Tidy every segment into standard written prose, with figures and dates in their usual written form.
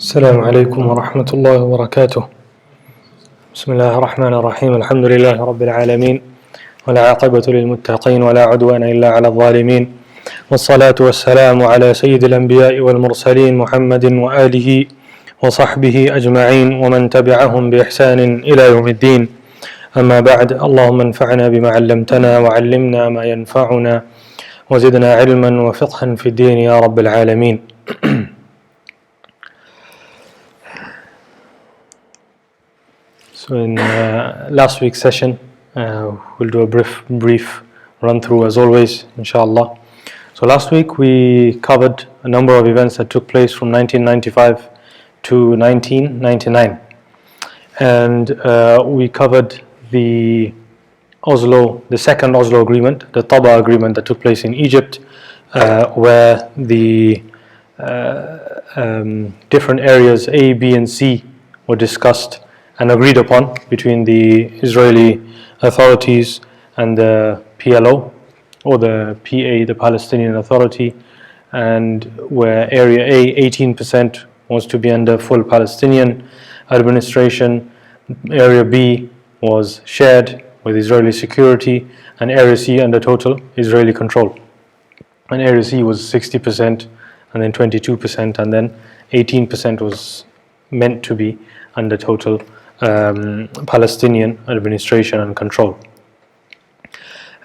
السلام عليكم ورحمة الله وبركاته. بسم الله الرحمن الرحيم. الحمد لله رب العالمين، ولا عاقبة للمتقين ولا عدوان إلا على الظالمين، والصلاة والسلام على سيد الأنبياء والمرسلين محمد وآله وصحبه أجمعين ومن تبعهم بإحسان إلى يوم الدين. أما بعد، اللهم انفعنا بما علمتنا وعلمنا ما ينفعنا وزدنا علما وفقها في الدين يا رب العالمين. So in last week's session, we'll do a brief run through as always, inshallah. So last week we covered a number of events that took place from 1995 to 1999, and we covered the second Oslo Agreement, the Taba Agreement that took place in Egypt, where the different areas A, B, and C were discussed and agreed upon between the Israeli authorities and the PLO, or the PA, the Palestinian Authority, and where Area A, 18% was to be under full Palestinian administration, Area B was shared with Israeli security, and Area C under total Israeli control. And Area C was 60%, and then 22%, and then 18% was meant to be under total Palestinian administration and control.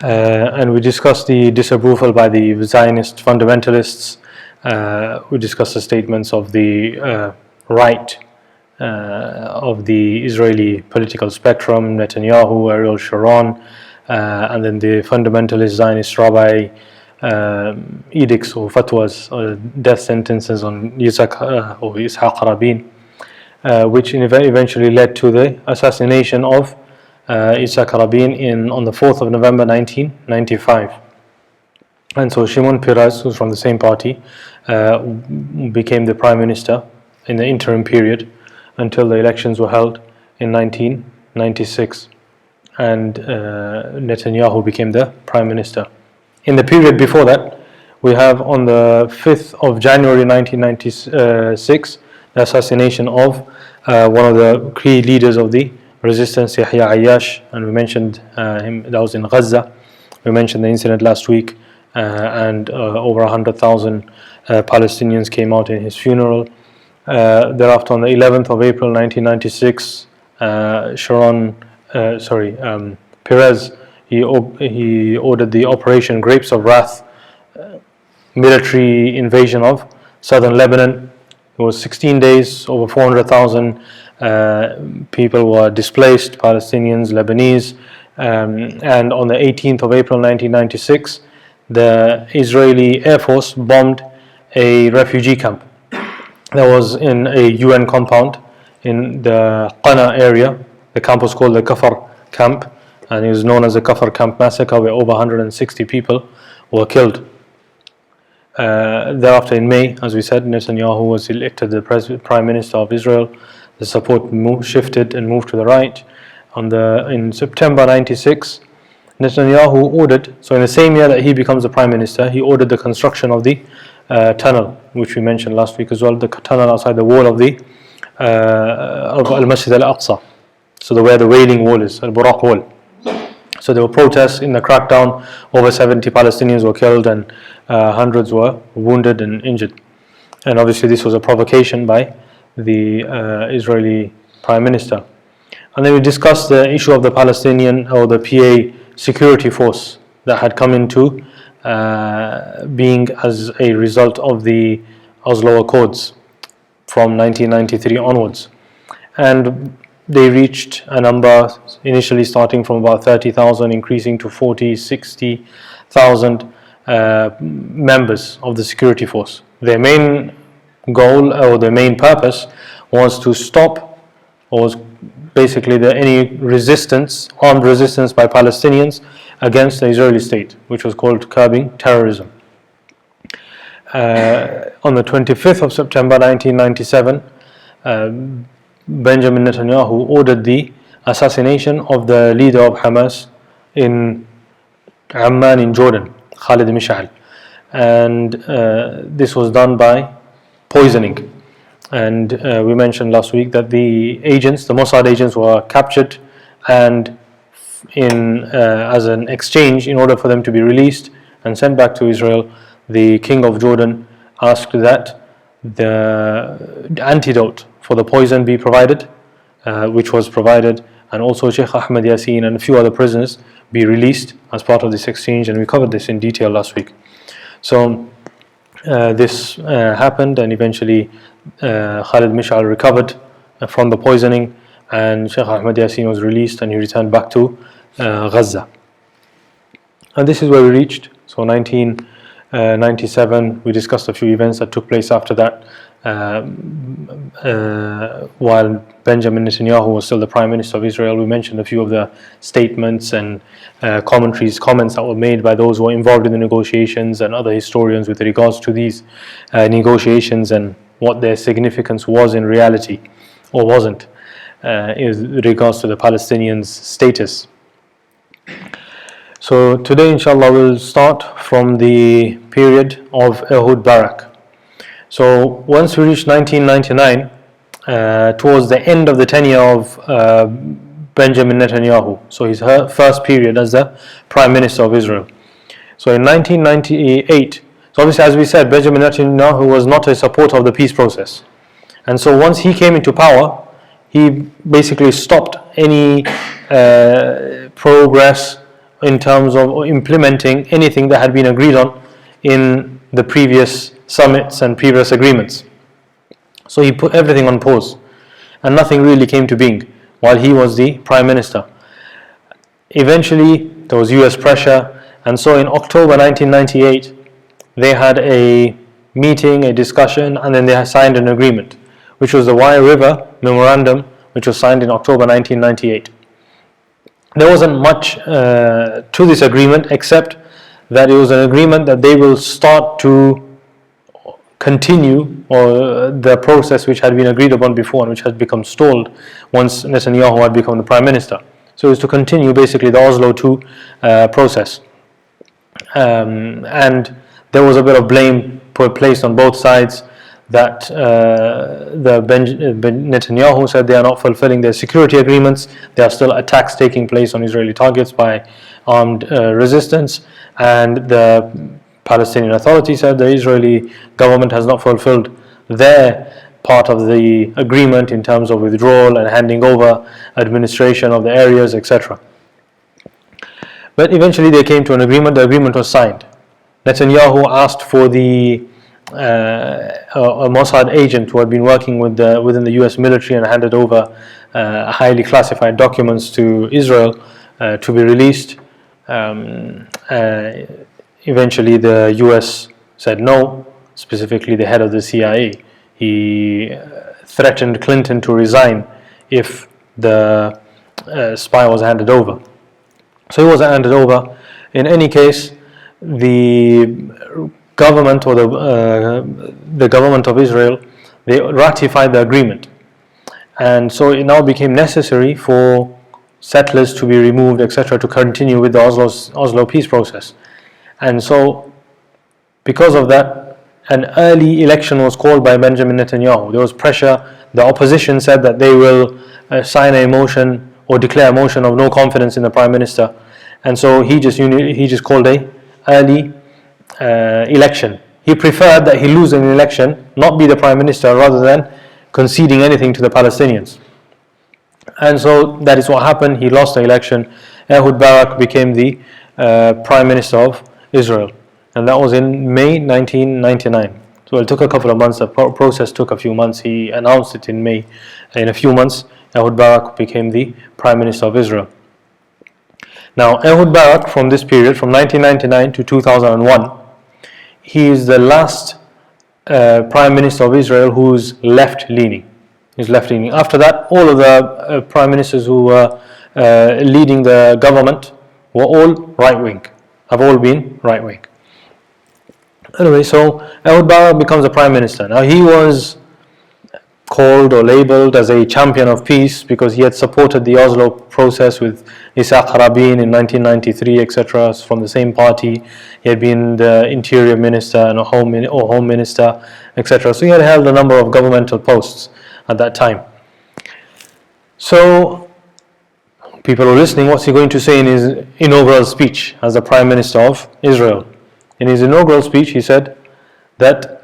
And we discussed the disapproval by the Zionist fundamentalists. We discussed the statements of the right of the Israeli political spectrum, Netanyahu, Ariel Sharon, and then the fundamentalist Zionist rabbi edicts or fatwas or death sentences on Ishaq Rabin, which eventually led to the assassination of Ishaq Rabin on the 4th of November 1995. And so Shimon Peres, who's from the same party, became the prime minister in the interim period until the elections were held in 1996, and Netanyahu became the prime minister. In the period before that, we have on the 5th of January 1996 the assassination of one of the key leaders of the resistance, Yahya Ayyash, and we mentioned him. That was in Gaza. We mentioned the incident last week, and over 100,000 Palestinians came out in his funeral. Thereafter, on the 11th of April 1996, Peres, he ordered the Operation Grapes of Wrath, military invasion of southern Lebanon. It was 16 days, over 400,000 people were displaced, Palestinians, Lebanese, and on the 18th of April 1996, the Israeli Air Force bombed a refugee camp that was in a UN compound in the Qana area. The camp was called the Kafar camp, and it was known as the Kafar camp massacre, where over 160 people were killed. Thereafter, in May, as we said, Netanyahu was elected the prime minister of Israel. The support shifted and moved to the right. In September 96, Netanyahu ordered, so in the same year that he becomes the prime minister, he ordered the construction of the tunnel, which we mentioned last week as well, the tunnel outside the wall of al-Masjid al-Aqsa, so where the Wailing Wall is, al-Buraq Wall. So there were protests in the crackdown. Over 70 Palestinians were killed, and hundreds were wounded and injured. And obviously this was a provocation by the Israeli Prime Minister. And then we discussed the issue of the Palestinian, or the PA security force that had come into being as a result of the Oslo Accords from 1993 onwards. And they reached a number initially starting from about 30,000, increasing to 40, 60,000 members of the security force. Their main goal, or their main purpose, was to stop, or was basically any armed resistance by Palestinians against the Israeli state, which was called curbing terrorism. On the 25th of September 1997, Benjamin Netanyahu ordered the assassination of the leader of Hamas in Amman in Jordan, Khalid Mish'al, and this was done by poisoning. And we mentioned last week that the Mossad agents were captured, and as an exchange, in order for them to be released and sent back to Israel, the king of Jordan asked that the antidote for the poison be provided, which was provided, and also Sheikh Ahmed Yassin and a few other prisoners be released as part of this exchange, and we covered this in detail last week. So this happened, and eventually Khalid Mish'al recovered from the poisoning, and Sheikh Ahmed Yassin was released, and he returned back to Gaza. And this is where we reached. So 1997, we discussed a few events that took place after that. While Benjamin Netanyahu was still the Prime Minister of Israel, we mentioned a few of the statements and comments that were made by those who were involved in the negotiations and other historians with regards to these negotiations and what their significance was in reality, or wasn't, in regards to the Palestinians' status. So today, inshallah, we'll start from the period of Ehud Barak. So once we reach 1999, towards the end of the tenure of Benjamin Netanyahu, so his first period as the Prime Minister of Israel. So in 1998, so obviously, as we said, Benjamin Netanyahu was not a supporter of the peace process. And so once he came into power, he basically stopped any progress in terms of implementing anything that had been agreed on in the previous summits and previous agreements. So he put everything on pause, and nothing really came to being while he was the Prime Minister. Eventually, there was US pressure, and so in October 1998, they had a meeting, a discussion, and then they signed an agreement, which was the Wye River Memorandum, which was signed in October 1998. There wasn't much to this agreement, except that it was an agreement that they will start to continue the process which had been agreed upon before and which had become stalled once Netanyahu had become the Prime Minister. So it was to continue basically the Oslo II process. And there was a bit of blame placed on both sides that Netanyahu said they are not fulfilling their security agreements. There are still attacks taking place on Israeli targets by armed resistance, and the Palestinian Authority said the Israeli government has not fulfilled their part of the agreement in terms of withdrawal and handing over administration of the areas, etc. But eventually they came to an agreement. The agreement was signed. Netanyahu asked for a Mossad agent who had been working within the US military and handed over highly classified documents to Israel to be released. Eventually the US said no, specifically the head of the CIA. He threatened Clinton to resign if the spy was handed over. So he wasn't handed over. In any case, the government or the government of Israel, they ratified the agreement, and so it now became necessary for settlers to be removed, etc., to continue with the Oslo peace process. And so, because of that, an early election was called by Benjamin Netanyahu. There was pressure. The opposition said that they will sign a motion or declare a motion of no confidence in the Prime Minister, and so he just called a early election. He preferred that he lose an election, not be the Prime Minister, rather than conceding anything to the Palestinians. And so that is what happened. He lost the election. Ehud Barak became the Prime Minister of Israel, and that was in May 1999. So it took a couple of months. The process took a few months. He announced it in May. In a few months, Ehud Barak became the Prime Minister of Israel. Now, Ehud Barak, from this period, from 1999 to 2001, he is the last Prime Minister of Israel who's left-leaning. He's left-leaning. After that, all of the Prime Ministers who were leading the government were all right-wing, have all been right-wing. Anyway, so Ehud Barak becomes the Prime Minister. Now, he was called or labeled as a champion of peace because he had supported the Oslo process with Isaac Rabin in 1993, etc. From the same party. He had been the interior minister and a home minister, etc. So he had held a number of governmental posts at that time. So people were listening. What's he going to say in his inaugural speech as the Prime Minister of Israel? In his inaugural speech, he said that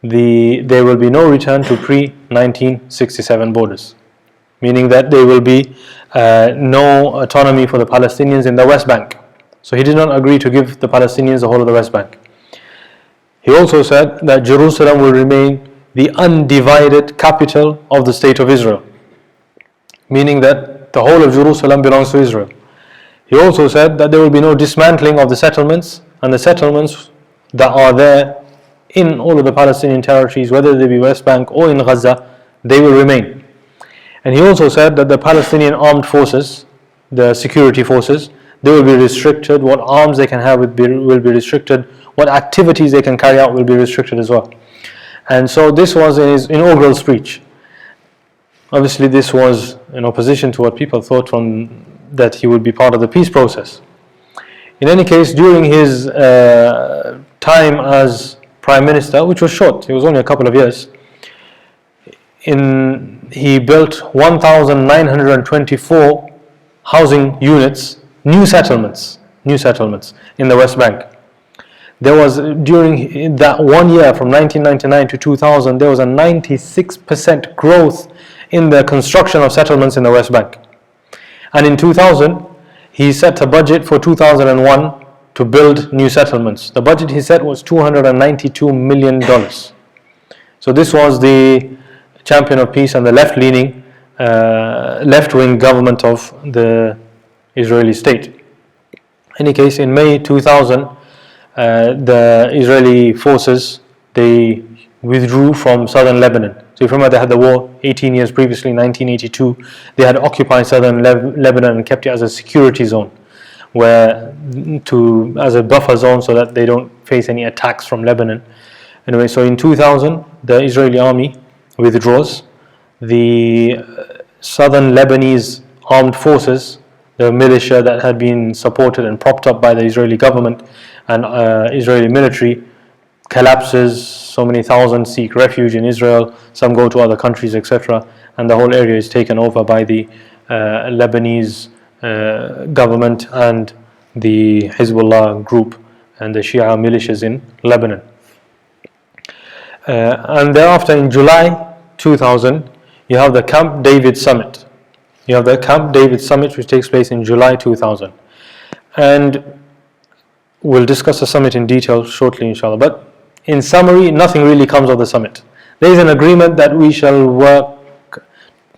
there will be no return to pre-1967 borders, meaning that there will be no autonomy for the Palestinians in the West Bank. So he did not agree to give the Palestinians the whole of the West Bank. He also said that Jerusalem will remain the undivided capital of the State of Israel, meaning that the whole of Jerusalem belongs to Israel. He also said that there will be no dismantling of the settlements, and the settlements that are there in all of the Palestinian territories, whether they be West Bank or in Gaza, they will remain. And he also said that the Palestinian armed forces, the security forces, they will be restricted. What arms they can have will be restricted. What activities they can carry out will be restricted as well. And so this was in his inaugural speech. Obviously this was in opposition to what people thought that he would be part of the peace process. In any case, during his time as Prime Minister, which was short, it was only a couple of years, he built 1,924 housing units, new settlements in the West Bank. There was, during that 1 year from 1999 to 2000, there was a 96% growth in the construction of settlements in the West Bank. And in 2000, he set a budget for 2001 to build new settlements. The budget he set was $292 million. So this was the champion of peace and the left-leaning, left-wing government of the Israeli state. In any case, in May 2000, the Israeli forces, they withdrew from southern Lebanon. So if you remember, they had the war 18 years previously, 1982. They had occupied southern Lebanon and kept it as a security zone, as a buffer zone, so that they don't face any attacks from Lebanon. Anyway, so in 2000, the Israeli army withdraws. The southern Lebanese armed forces, the militia that had been supported and propped up by the Israeli government and Israeli military, collapses. So many thousands seek refuge in Israel, some go to other countries, etc. And the whole area is taken over by the Lebanese government and the Hezbollah group and the Shia militias in Lebanon. And thereafter, in July 2000, you have the Camp David Summit. You have the Camp David Summit, which takes place in July 2000. And we'll discuss the summit in detail shortly, inshallah. But in summary, nothing really comes of the summit. There is an agreement that we shall work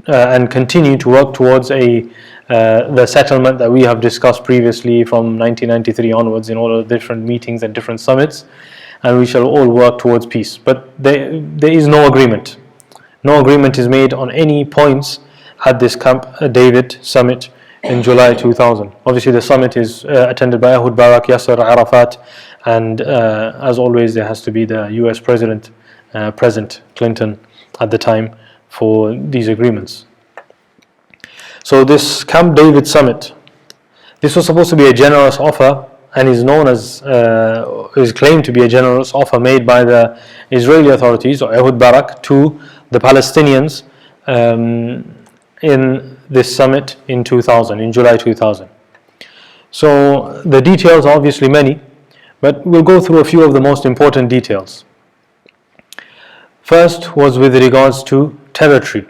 and continue to work towards the settlement that we have discussed previously from 1993 onwards in all of the different meetings and different summits, and we shall all work towards peace. But there is no agreement. No agreement is made on any points at this Camp David Summit in July 2000. Obviously the summit is attended by Ehud Barak, Yasser Arafat, and as always there has to be the US President Clinton at the time for these agreements. So this Camp David Summit, this was supposed to be a generous offer, and is known as, is claimed to be a generous offer made by the Israeli authorities or Ehud Barak to the Palestinians in this summit in 2000, in July 2000. So the details are obviously many, but we'll go through a few of the most important details. First was with regards to territory.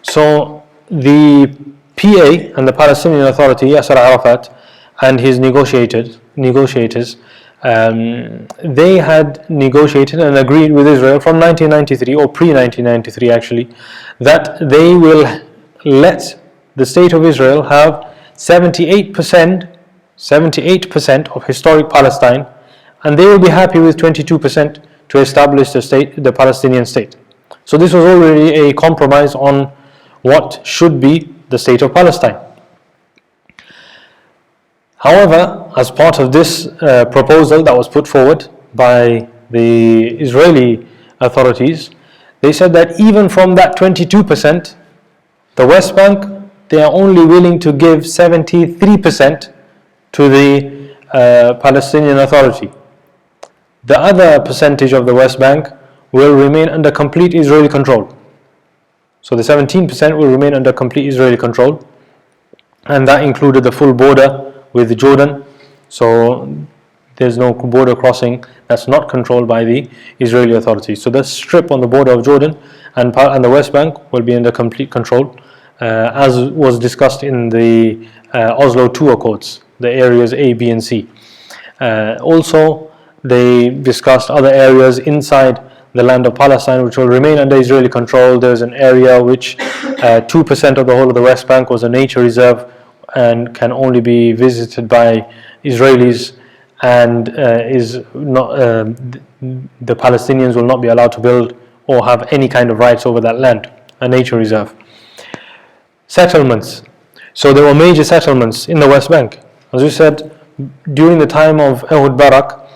So the PA and the Palestinian Authority, Yasser Arafat, and his negotiators, they had negotiated and agreed with Israel from 1993 or pre-1993 actually, that they will let the state of Israel have 78% of historic Palestine, and they will be happy with 22% to establish the Palestinian state. So this was already a compromise on what should be the state of Palestine. However, as part of this proposal that was put forward by the Israeli authorities, they said that even from that 22%, the West Bank, they are only willing to give 73% to the Palestinian Authority. The other percentage of the West Bank will remain under complete Israeli control. So the 17% will remain under complete Israeli control, and that included the full border with Jordan. So there's no border crossing that's not controlled by the Israeli authorities. So the strip on the border of Jordan and the West Bank will be under complete control, as was discussed in the Oslo II Accords, the areas A, B and C. Also, they discussed other areas inside the land of Palestine which will remain under Israeli control. There's an area which 2% of the whole of the West Bank was a nature reserve and can only be visited by Israelis, and is not the Palestinians will not be allowed to build or have any kind of rights over that land, a nature reserve. Settlements. So there were major settlements in the West Bank. As we said, during the time of Ehud Barak,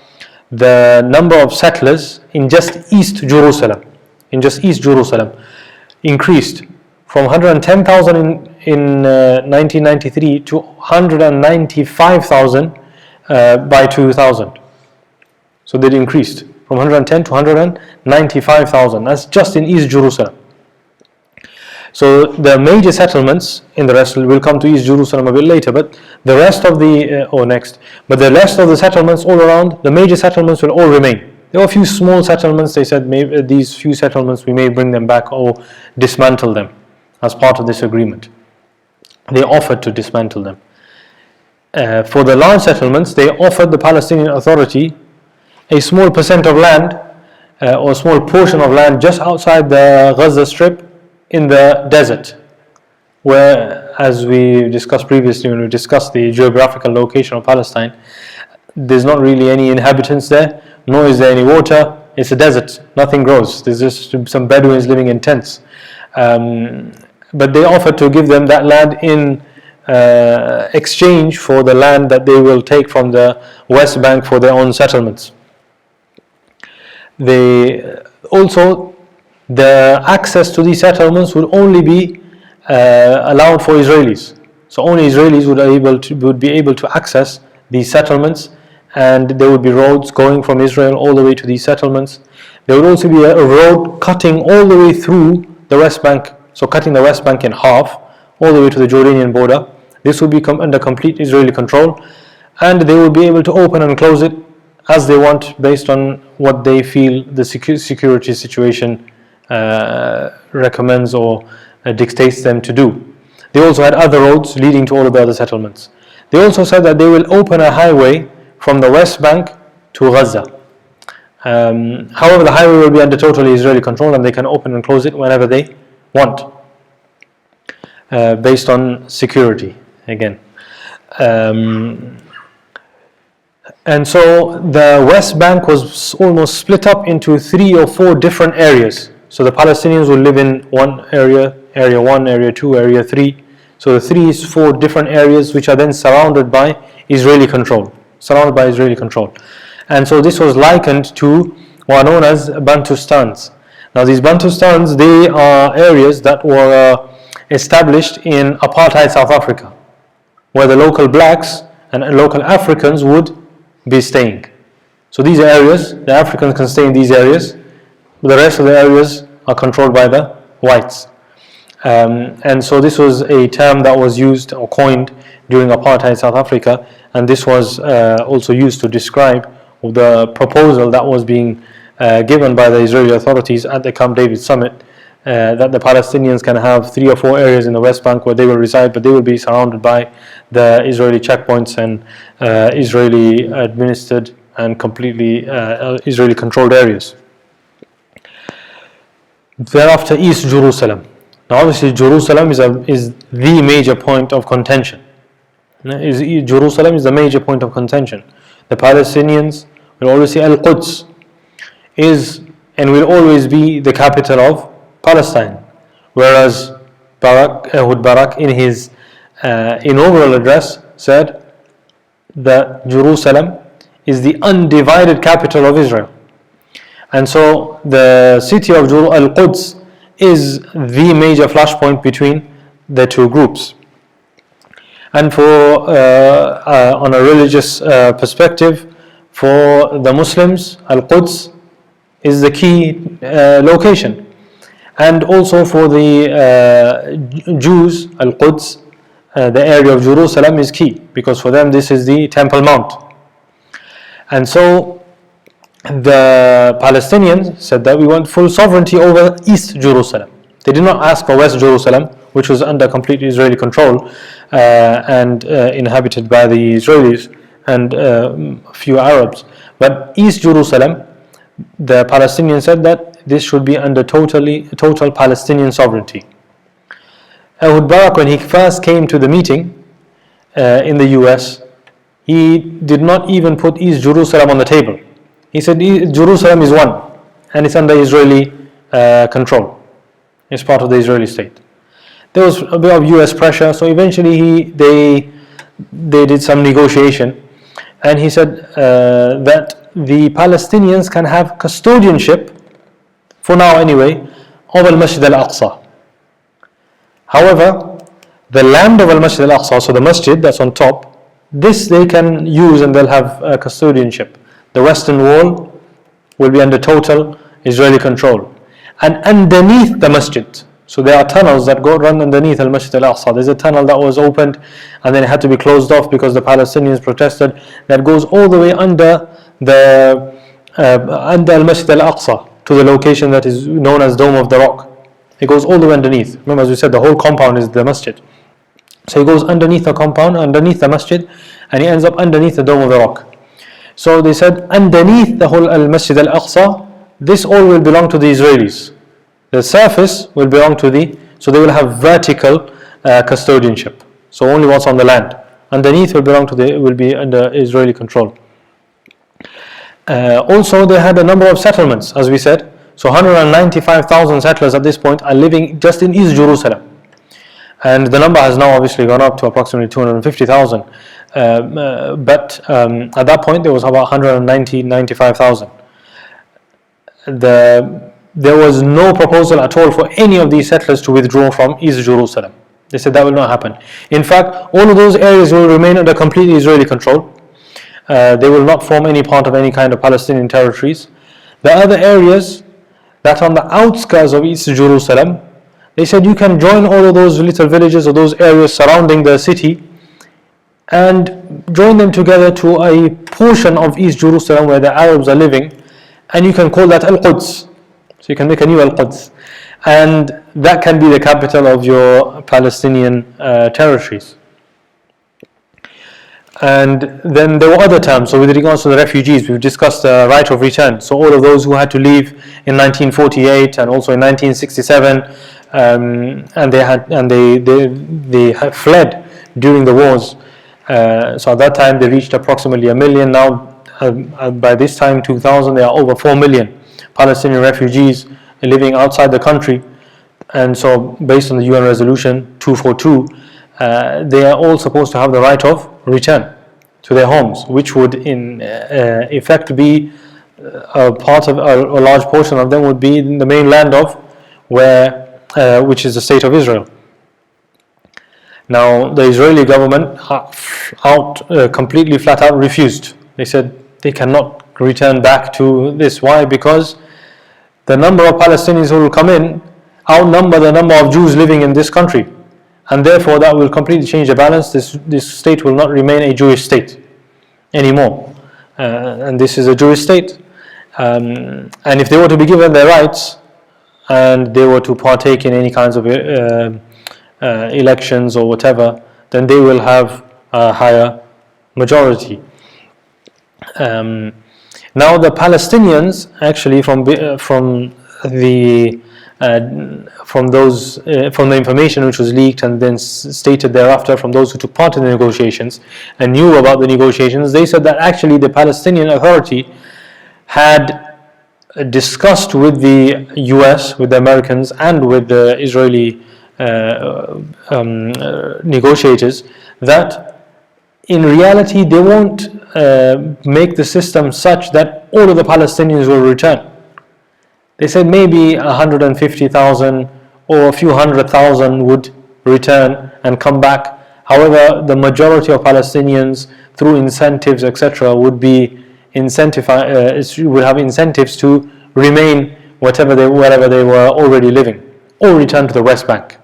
the number of settlers in just East Jerusalem, increased from 110,000 in 1993 to 195,000 by 2000. So they increased from 110 to 195,000. That's just in East Jerusalem. So the major settlements in the rest, we'll come to East Jerusalem a bit later, but the rest of the, but the rest of the settlements all around, the major settlements will all remain. There were a few small settlements. They said maybe these few settlements we may bring them back or dismantle them as part of this agreement. They offered to dismantle them. For the large settlements, they offered the Palestinian Authority a small percent of land, or a small portion of land just outside the Gaza Strip in the desert, where, as we discussed previously when we discussed the geographical location of Palestine, there's not really any inhabitants there, nor is there any water. It's a desert, nothing grows. There's just some Bedouins living in tents. But they offered to give them that land in exchange for the land that they will take from the West Bank for their own settlements. The access to these settlements would only be allowed for Israelis. So only Israelis would be able to access these settlements, and there would be roads going from Israel all the way to these settlements. There would also be a road cutting all the way through the West Bank, so cutting the West Bank in half, all the way to the Jordanian border. This would be under complete Israeli control, and they would be able to open and close it as they want based on what they feel the security situation recommends or dictates them to do. They also had other roads leading to all of the other settlements. They also said that they will open a highway from the West Bank to Gaza. However, the highway will be under totally Israeli control, and they can open and close it whenever they want, based on security again. And so the West Bank was almost split up into 3 or 4 different areas. So the Palestinians will live in one area, area 1, area 2, area 3. So the 4 different areas which are then surrounded by Israeli control. And so this was likened to what are known as Bantustans. Now these Bantustans, they are areas that were established in apartheid South Africa, where the local blacks and local Africans would be staying. So these areas, the Africans can stay in these areas, but the rest of the areas are controlled by the whites. And so this was a term that was used or coined during apartheid South Africa, and this was also used to describe the proposal that was being given by the Israeli authorities at the Camp David summit, that the Palestinians can have 3 or 4 areas in the West Bank where they will reside, but they will be surrounded by the Israeli checkpoints and Israeli administered and completely Israeli controlled areas. Thereafter, East Jerusalem. Now obviously Jerusalem is the major point of contention. Jerusalem is the major point of contention. The Palestinians will always say Al-Quds is and will always be the capital of Palestine, whereas Ehud Barak in his inaugural address said that Jerusalem is the undivided capital of Israel. And so the city of Al-Quds is the major flashpoint between the two groups. And on a religious perspective, for the Muslims, Al-Quds is the key location. And also for the Jews, Al-Quds, the area of Jerusalem is key, because for them this is the Temple Mount. And so the Palestinians said that we want full sovereignty over East Jerusalem. They did not ask for West Jerusalem, which was under complete Israeli control and inhabited by the Israelis and a few Arabs. But East Jerusalem, the Palestinians said that this should be under total Palestinian sovereignty. Ehud Barak, when he first came to the meeting in the US, he did not even put East Jerusalem on the table. He said Jerusalem is one and it's under Israeli control. It's part of the Israeli state. There was a bit of US pressure, so eventually they did some negotiation, and he said that the Palestinians can have custodianship, for now anyway, of al-Masjid al-Aqsa. However, the land of al-Masjid al-Aqsa, so the masjid that's on top, this they can use and they'll have custodianship. The western wall will be under total Israeli control. And underneath the masjid, so there are tunnels that run underneath al-Masjid al-Aqsa. There's a tunnel that was opened and then it had to be closed off because the Palestinians protested. That goes all the way under al-Masjid al-Aqsa to the location that is known as Dome of the Rock. It goes all the way underneath. Remember, as we said, the whole compound is the masjid. So he goes underneath the compound, underneath the masjid, and he ends up underneath the Dome of the Rock. So they said, underneath the whole al-Masjid al-Aqsa, this all will belong to the Israelis. The surface will belong to so they will have vertical custodianship. So only what's on the land. Underneath will be under Israeli control. Also, they had a number of settlements, as we said. So 195,000 settlers at this point are living just in East Jerusalem. And the number has now obviously gone up to approximately 250,000. But at that point, there was about 95,000. There was no proposal at all for any of these settlers to withdraw from East Jerusalem. They said that will not happen. In fact, all of those areas will remain under completely Israeli control. They will not form any part of any kind of Palestinian territories. The other areas that are on the outskirts of East Jerusalem, they said you can join all of those little villages or those areas surrounding the city and join them together to a portion of East Jerusalem where the Arabs are living, and you can call that Al-Quds. So you can make a new Al-Quds, and that can be the capital of your Palestinian territories. And then there were other terms. So with regards to the refugees, we've discussed the right of return. So all of those who had to leave in 1948 and also in 1967, and they had fled during the wars. So at that time they reached approximately 1 million. Now by this time 2000, there are over 4 million Palestinian refugees living outside the country. And so based on the UN resolution 242, they are all supposed to have the right of return to their homes, which would in effect be a large portion of them would be in the mainland of which is the state of Israel. Now the Israeli government completely flat out refused. They said they cannot return back to this. Why? Because the number of Palestinians who will come in outnumber the number of Jews living in this country, and therefore that will completely change the balance. This state will not remain a Jewish state anymore, and this is a Jewish state. And if they were to be given their rights and they were to partake in any kinds of elections or whatever, then they will have a higher majority. Now the Palestinians actually from the information which was leaked and then stated thereafter from those who took part in the negotiations and knew about the negotiations, they said that actually the Palestinian Authority had discussed with the US, with the Americans and with the Israeli negotiators that in reality they won't make the system such that all of the Palestinians will return. They said maybe 150,000 or a few 100,000 would return and come back. However, the majority of Palestinians, through incentives, etc., would be would have incentives to remain wherever they were already living, or return to the West Bank.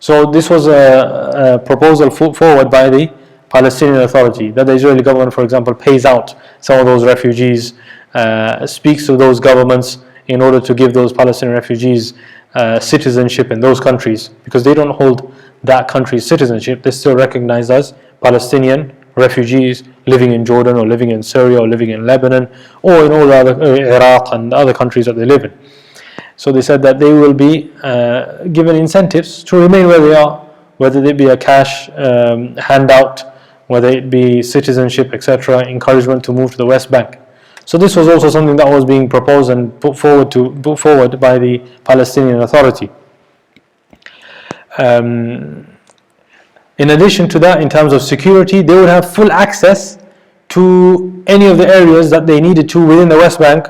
So this was a proposal forward by the Palestinian Authority, that the Israeli government, for example, pays out some of those refugees, speaks to those governments in order to give those Palestinian refugees citizenship in those countries, because they don't hold that country's citizenship. They're still recognized as Palestinian refugees living in Jordan, or living in Syria, or living in Lebanon, or in all the other Iraq and other countries that they live in. So they said that they will be given incentives to remain where they are, whether it be a cash handout, whether it be citizenship, etc., encouragement to move to the West Bank. So this was also something that was being proposed and put forward by the Palestinian Authority. In addition to that, in terms of security, they would have full access to any of the areas that they needed to within the West Bank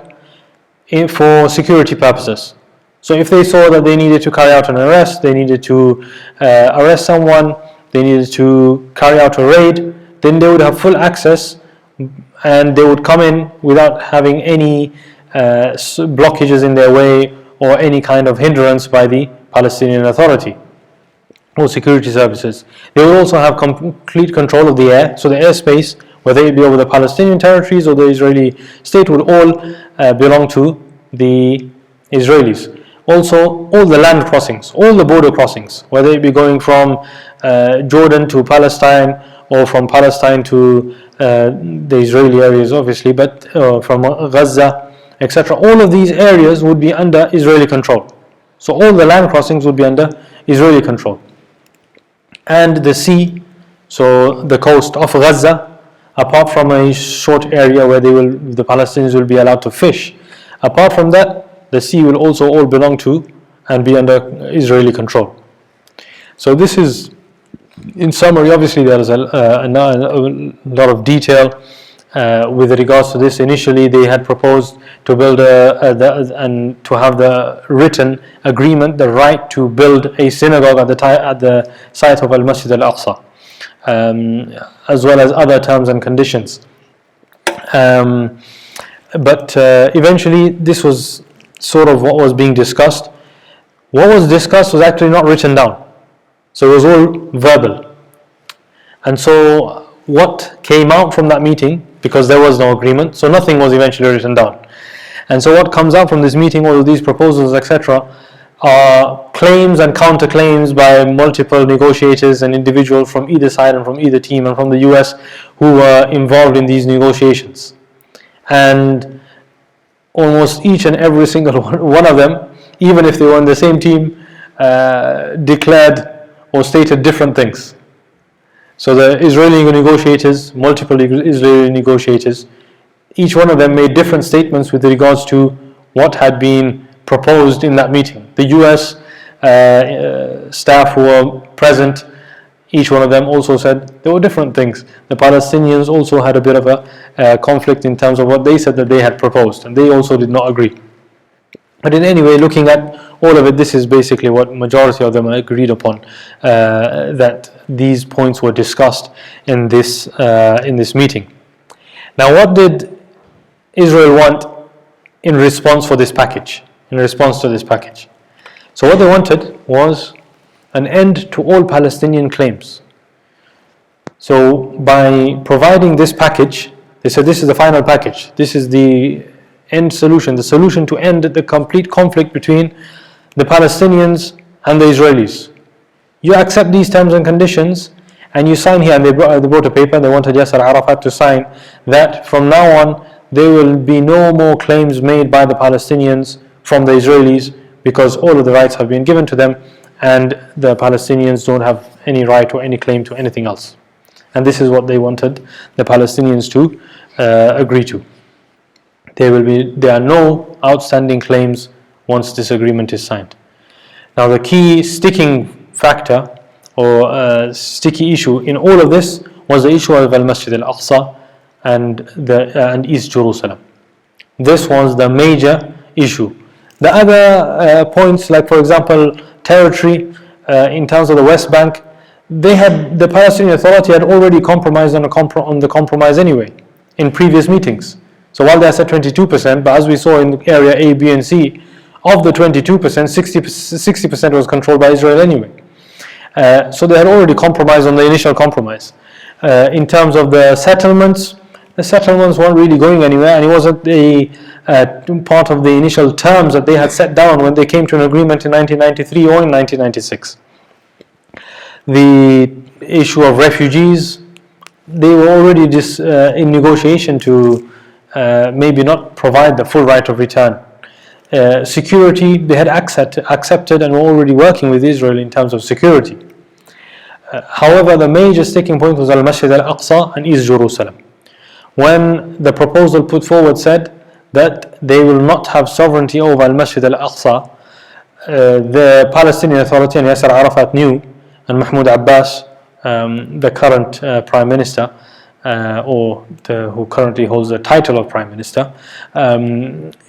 for security purposes. So if they saw that they needed to carry out an arrest, they needed to arrest someone, they needed to carry out a raid, then they would have full access, and they would come in without having any blockages in their way or any kind of hindrance by the Palestinian Authority or security services. They will also have complete control of the air, so the airspace, whether it be over the Palestinian territories or the Israeli state, will all belong to the Israelis. Also, all the land crossings, all the border crossings, whether it be going from Jordan to Palestine, or from Palestine to the Israeli areas, obviously, but from Gaza, etc., all of these areas would be under Israeli control. So all the land crossings would be under Israeli control. And the sea, so the coast of Gaza, apart from a short area where the Palestinians will be allowed to fish, apart from that, the sea will also all belong to and be under Israeli control. So this is, in summary, obviously there is a lot of detail with regards to this. Initially, they had proposed to build and to have the written agreement, the right to build a synagogue at the site of al-Masjid al-Aqsa, as well as other terms and conditions. But eventually, this was sort of what was being discussed. What was discussed was actually not written down, so it was all verbal. And so what came out from that meeting, because there was no agreement, so nothing was eventually written down. And so what comes out from this meeting, all of these proposals, etc., are claims and counterclaims by multiple negotiators and individuals from either side and from either team and from the US who were involved in these negotiations. And almost each and every single one of them, even if they were on the same team, declared or stated different things. So the Israeli negotiators, multiple Israeli negotiators, each one of them made different statements with regards to what had been proposed in that meeting. The US staff who were present, each one of them also said there were different things. The Palestinians also had a bit of a conflict in terms of what they said that they had proposed, and they also did not agree. But in any way, looking at all of it, this is basically what majority of them agreed upon, that these points were discussed in this meeting. Now, what did Israel want in response for this package? In response to this package, so what they wanted was an end to all Palestinian claims. So by providing this package, they said this is the final package. This is the end solution, the solution to end the complete conflict between the Palestinians and the Israelis. You accept these terms and conditions, and you sign here. And they brought a paper. They wanted Yasser Arafat to sign that from now on there will be no more claims made by the Palestinians from the Israelis, because all of the rights have been given to them, and the Palestinians don't have any right or any claim to anything else. And this is what they wanted the Palestinians to agree to. There are no outstanding claims once this agreement is signed. Now, the key sticking factor or sticky issue in all of this was the issue of al-Masjid al-Aqsa and East Jerusalem. This was the major issue, The other points, like for example territory, in terms of the West Bank, the Palestinian Authority had already compromised on the compromise anyway in previous meetings. So while they said 22%, but as we saw in area A, B, and C, of the 22%, 60% was controlled by Israel anyway. So they had already compromised on the initial compromise. In terms of the settlements weren't really going anywhere, and it wasn't a part of the initial terms that they had set down when they came to an agreement in 1993 or in 1996. The issue of refugees, they were already in negotiation to maybe not provide the full right of return. Security, they had accepted and were already working with Israel in terms of security. However, the major sticking point was al-Masjid al-Aqsa and East Jerusalem. When the proposal put forward said that they will not have sovereignty over al-Masjid al-Aqsa, the Palestinian Authority and Yasser Arafat knew, and Mahmoud Abbas, the current Prime Minister, who currently holds the title of Prime Minister,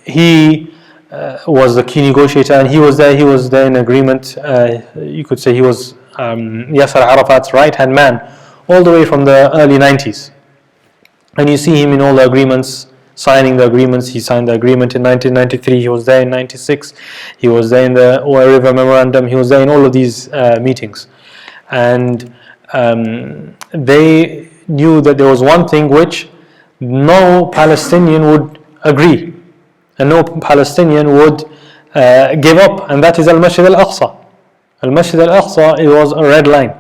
he was the key negotiator, and he was there in agreement. You could say he was Yasser Arafat's right-hand man all the way from the early 90s. And you see him in all the agreements, signing the agreements. He signed the agreement in 1993, he was there in 96, he was there in the Oil River Memorandum, he was there in all of these meetings. And they knew that there was one thing which no Palestinian would agree and no Palestinian would give up, and that is al-Masjid al-Aqsa. Al-Masjid al-Aqsa, it was a red line.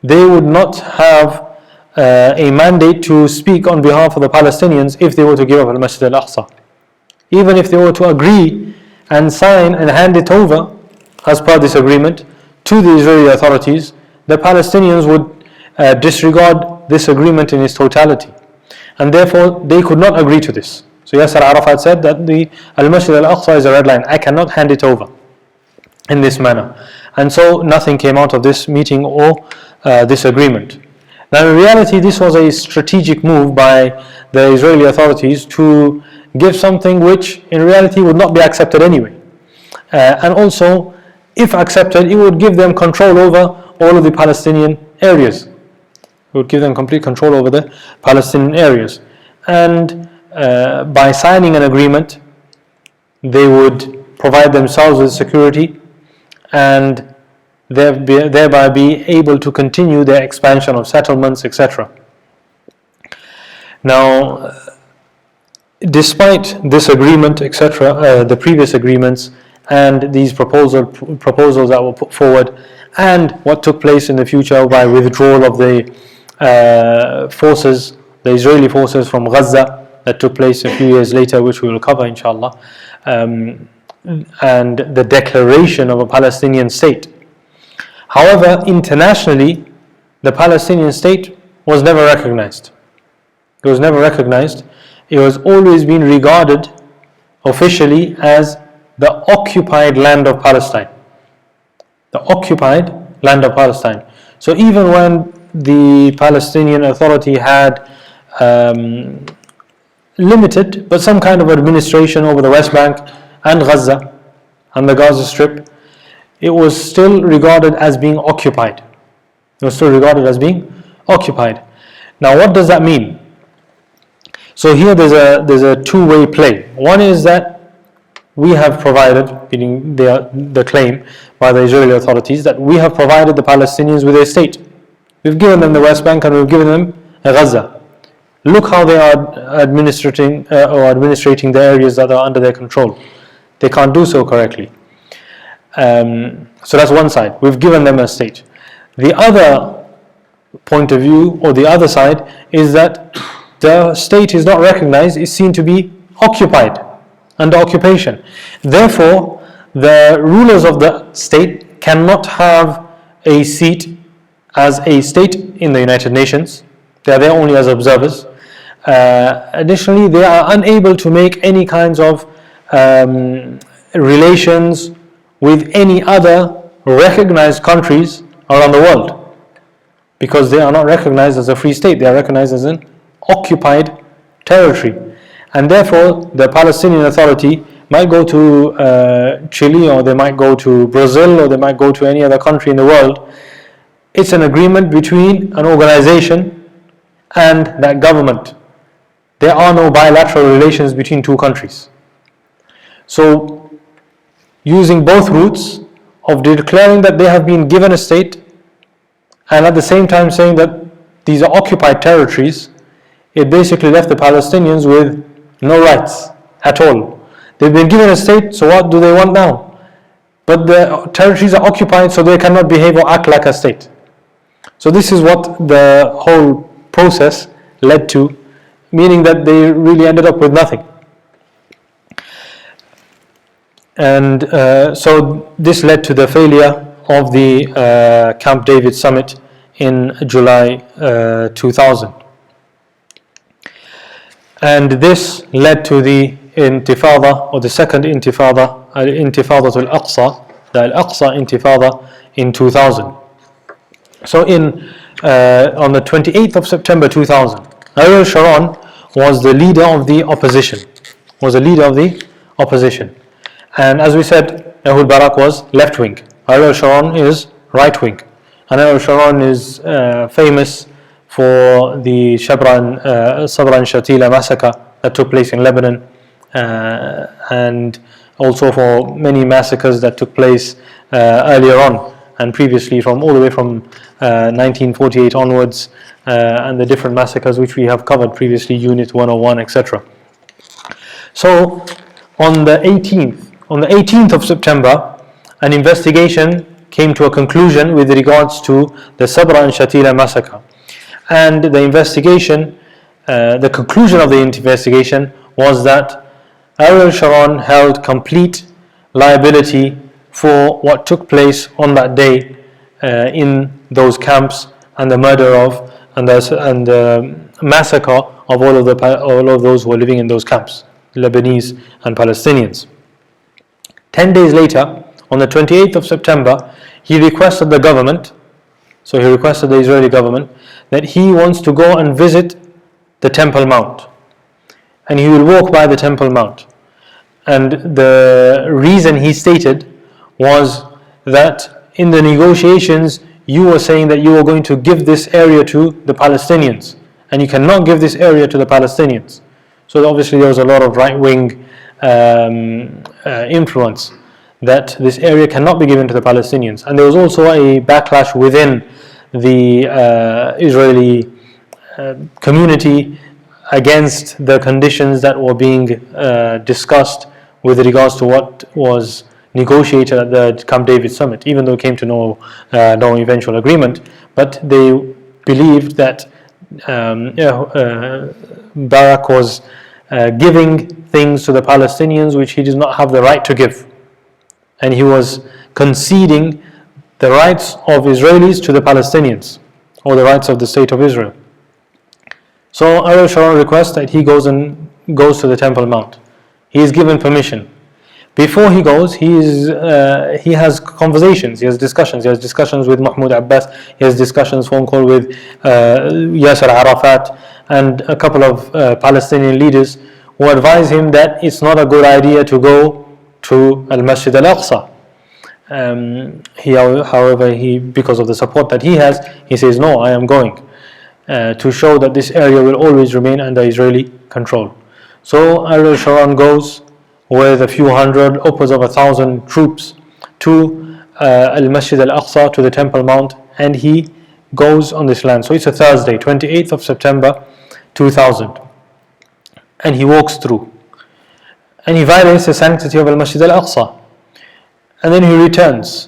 They would not have a mandate to speak on behalf of the Palestinians if they were to give up al-Masjid al-Aqsa. Even if they were to agree and sign and hand it over as per this agreement to the Israeli authorities, the Palestinians would disregard this agreement in its totality, and therefore they could not agree to this. So Yasser Arafat said that the al-Masjid al-Aqsa is a red line, I cannot hand it over in this manner. And so nothing came out of this meeting or this agreement. Now in reality, this was a strategic move by the Israeli authorities to give something which in reality would not be accepted anyway. And also, if accepted, it would give them control over all of the Palestinian areas. It would give them complete control over the Palestinian areas. And by signing an agreement, they would provide themselves with security and thereby be able to continue their expansion of settlements, etc. Now, despite this agreement, etc., the previous agreements and these proposals that were put forward, and what took place in the future by withdrawal of the the Israeli forces from Gaza, that took place a few years later, which we will cover inshallah, and the declaration of a Palestinian state. However, internationally, the Palestinian state was never recognized. It was never recognized. It was always been regarded officially as the occupied land of Palestine. The occupied land of Palestine. So even when the Palestinian Authority had limited but some kind of administration over the West Bank and Gaza and the Gaza Strip, it was still regarded as being occupied. It was still regarded as being occupied. Now what does that mean? So here there's a two-way play. One is that we have provided, meaning the claim by the Israeli authorities, that we have provided the Palestinians with a state. We've given them the West Bank and we've given them Gaza. Look how they are administrating the areas that are under their control. They can't do so correctly. So that's one side. We've given them a state. The other point of view, or the other side, is that the state is not recognized, is seen to be occupied, under occupation. Therefore, the rulers of the state cannot have a seat as a state in the United Nations. They are there only as observers. Additionally, they are unable to make any kinds of relations with any other recognized countries around the world, because they are not recognized as a free state. They are recognized as an occupied territory, and therefore the Palestinian Authority might go to Chile, or they might go to Brazil, or they might go to any other country in the world. It's an agreement between an organization and that government. There are no bilateral relations between two countries. So, using both routes of declaring that they have been given a state, and at the same time saying that these are occupied territories, it basically left the Palestinians with no rights at all. They've been given a state, so what do they want now? But the territories are occupied, so they cannot behave or act like a state. So this is what the whole process led to, meaning that they really ended up with nothing. And so this led to the failure of the Camp David summit in July 2000. And this led to the Intifada, or the second Intifada, Intifada al-Aqsa, the al-Aqsa Intifada in 2000. So on the 28th of September 2000, Ariel Sharon was the leader of the opposition. And as we said, Ehud Barak was left-wing. Ariel Sharon is right-wing. And Ariel Sharon is famous for the Sabra and Shatila massacre that took place in Lebanon, and also for many massacres that took place earlier on and previously, from all the way from 1948 onwards, and the different massacres which we have covered previously, Unit 101, etc. So on the 18th of September, an investigation came to a conclusion with regards to the Sabra and Shatila massacre. And the investigation, the conclusion of the investigation was that Ariel Sharon held complete liability for what took place on that day in those camps, and the murder of and the massacre of all of those who were living in those camps, Lebanese and Palestinians. 10 days later, on the 28th of September, he requested the government, so he requested the Israeli government, that he wants to go and visit the Temple Mount. And he will walk by the Temple Mount. And the reason he stated was that in the negotiations, you were saying that you were going to give this area to the Palestinians, and you cannot give this area to the Palestinians. So obviously there was a lot of right-wing influence that this area cannot be given to the Palestinians. And there was also a backlash within the Israeli community against the conditions that were being discussed with regards to what was negotiated at the Camp David summit, even though it came to no eventual agreement. But they believed that Barak was giving things to the Palestinians which he did not have the right to give, and he was conceding the rights of Israelis to the Palestinians, or the rights of the State of Israel. So Ariel Sharon requests that he goes to the Temple Mount. He is given permission. Before he goes, he has conversations, he has discussions with Mahmoud Abbas, he has phone call with Yasser Arafat, and a couple of Palestinian leaders who advise him that it's not a good idea to go to al-Masjid al-Aqsa. However, because of the support that he has, he says, no, I am going, to show that this area will always remain under Israeli control. So Ariel Sharon goes with a few hundred, upwards of 1,000 troops to al-Masjid al-Aqsa, to the Temple Mount, and he goes on this land. So it's a Thursday, 28th of September 2000, and he walks through, and he violates the sanctity of al-Masjid al-Aqsa, and then he returns,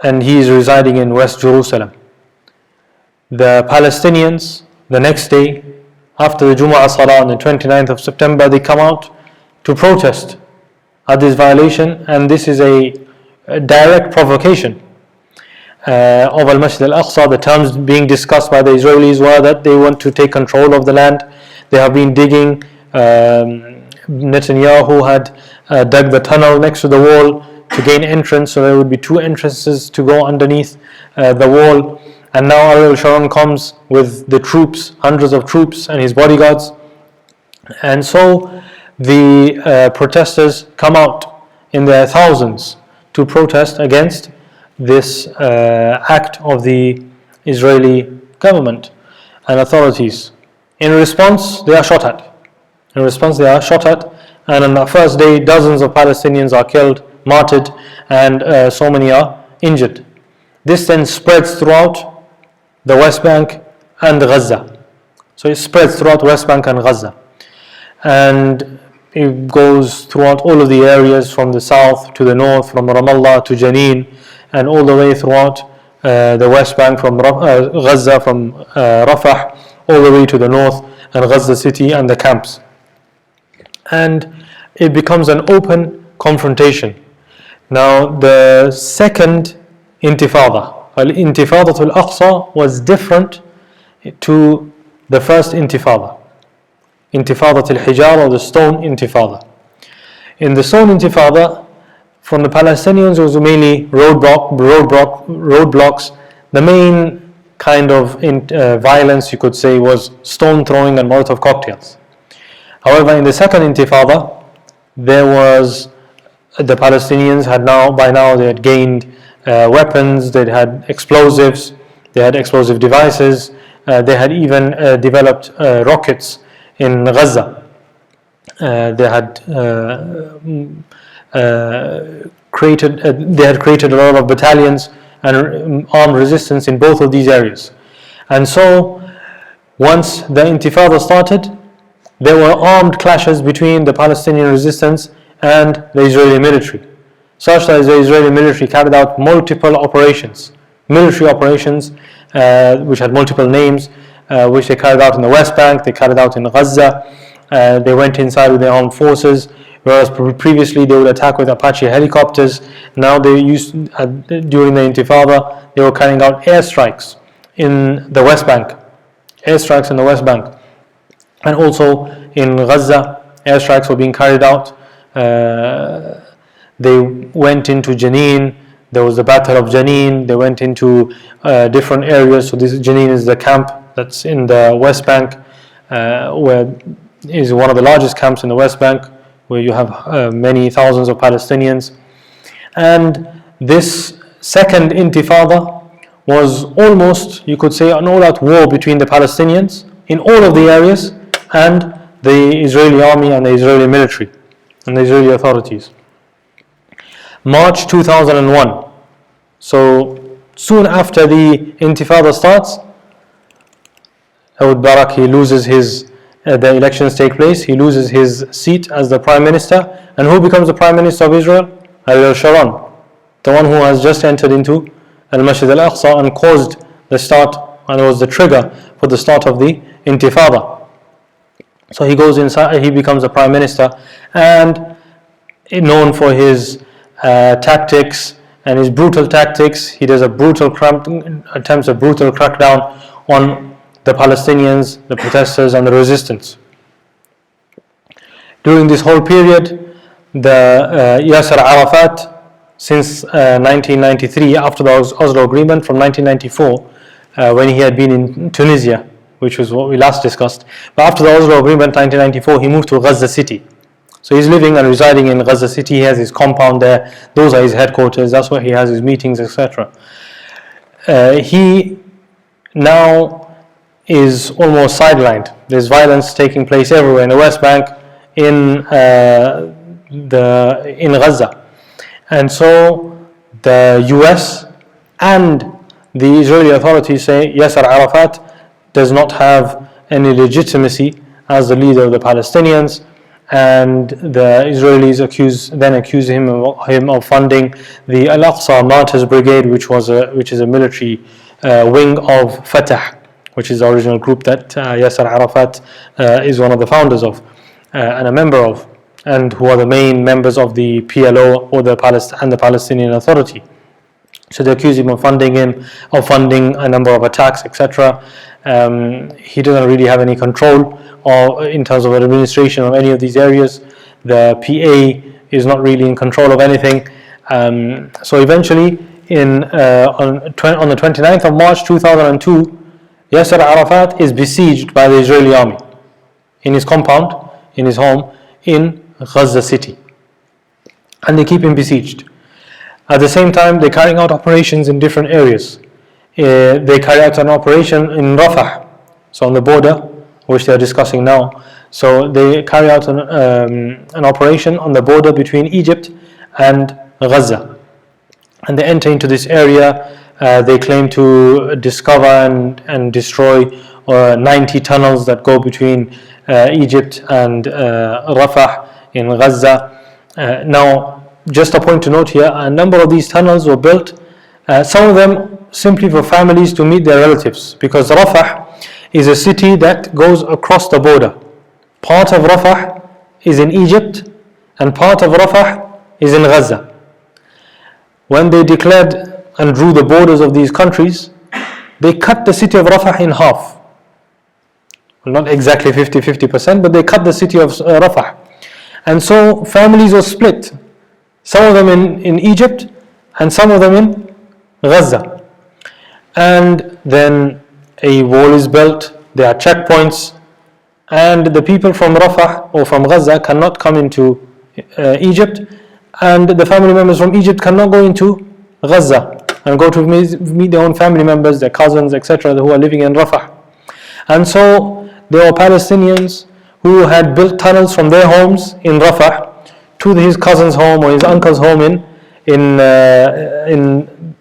and he is residing in West Jerusalem. The Palestinians, the next day, after the Jumu'ah Salah on the 29th of September, they come out to protest at this violation, and this is a direct provocation of al-Masjid al-Aqsa. The terms being discussed by the Israelis were that they want to take control of the land. They have been digging, Netanyahu had dug the tunnel next to the wall to gain entrance, so there would be two entrances to go underneath the wall. And now Ariel Sharon comes with the troops, hundreds of troops and his bodyguards. And so the protesters come out in their thousands to protest against this act of the Israeli government and authorities. In response, they are shot at. And on the first day, dozens of Palestinians are killed, martyred, and so many are injured. This then spreads throughout the West Bank and Gaza. So it spreads throughout West Bank and Gaza. And it goes throughout all of the areas from the south to the north, from Ramallah to Jenin, and all the way throughout the West Bank from Gaza, from Rafah, all the way to the north, and Gaza city and the camps. And it becomes an open confrontation. Now, the second Intifada, Intifada al-Aqsa, was different to the first Intifada. Intifada al-Hijar, or the stone Intifada. In the stone Intifada, from the Palestinians, it was mainly roadblocks. The main kind of violence, you could say, was stone throwing and Molotov cocktails. However, in the second Intifada, there was the Palestinians by now they had gained weapons, they had explosives, they had explosive devices, they had even developed rockets in Gaza. They had created a lot of battalions and armed resistance in both of these areas. And so, once the Intifada started, there were armed clashes between the Palestinian resistance and the Israeli military, such that the Israeli military carried out multiple operations, military operations, which had multiple names, which they carried out in the West Bank, they carried out in Gaza. They went inside with their armed forces, whereas previously they would attack with Apache helicopters. Now during the Intifada, they were carrying out airstrikes in the West Bank, and also in Gaza, airstrikes were being carried out. They went into Jenin. There was the Battle of Jenin. They went into different areas. So this Jenin is the camp that's in the West Bank, where is one of the largest camps in the West Bank, where you have many thousands of Palestinians. And this second Intifada was almost, you could say, an all-out war between the Palestinians in all of the areas and the Israeli army and the Israeli military and the Israeli authorities. March 2001. So soon after the Intifada starts, Ehud Barak, he loses the elections take place, he loses his seat as the Prime Minister. And who becomes the Prime Minister of Israel? Ariel Sharon, the one who has just entered into al-Masjid al-Aqsa and caused the start, and was the trigger for the start of the Intifada. So he goes inside, he becomes the Prime Minister, and known for his tactics and his brutal tactics. He does attempts a brutal crackdown on the Palestinians, the protesters, and the resistance. During this whole period, the Yasser Arafat, since 1993, after the Oslo Agreement, from 1994, when he had been in Tunisia, which was what we last discussed. But after the Oslo Agreement, 1994, he moved to Gaza City. So he's living and residing in Gaza City. He has his compound there. Those are his headquarters. That's where he has his meetings, etc. He now is almost sidelined. There's violence taking place everywhere in the West Bank, in Gaza. And so the US and the Israeli authorities say Yasser Arafat does not have any legitimacy as the leader of the Palestinians, and the Israelis accuse him of funding the Al-Aqsa Martyrs Brigade, which is a military wing of Fatah, which is the original group that Yasser Arafat is one of the founders of and a member of, and who are the main members of the PLO or the Palestinian Authority. So they accuse him of funding a number of attacks, etc. He doesn't really have any control in terms of administration of any of these areas. The PA is not really in control of anything. So eventually, on the 29th of March 2002, Yasser Arafat is besieged by the Israeli army in his compound, in his home in Gaza city, and they keep him besieged. At the same time, they're carrying out operations in different areas. They carry out an operation in Rafah, so on the border, which they're discussing now. So they carry out an operation on the border between Egypt and Gaza, and they enter into this area. They claim to discover and destroy 90 tunnels that go between Egypt and Rafah in Gaza. Now, just a point to note here, a number of these tunnels were built, some of them simply for families to meet their relatives, because Rafah is a city that goes across the border. Part of Rafah is in Egypt and part of Rafah is in Gaza. When they declared and drew the borders of these countries, they cut the city of Rafah in half. Well, not exactly 50%, but they cut the city of Rafah. And so families were split. Some of them in Egypt and some of them in Gaza. And then a wall is built, there are checkpoints, and the people from Rafah or from Gaza cannot come into Egypt, and the family members from Egypt cannot go into Gaza and go to meet their own family members, their cousins, etc., who are living in Rafah. And so there were Palestinians who had built tunnels from their homes in Rafah to his cousin's home or his uncle's home in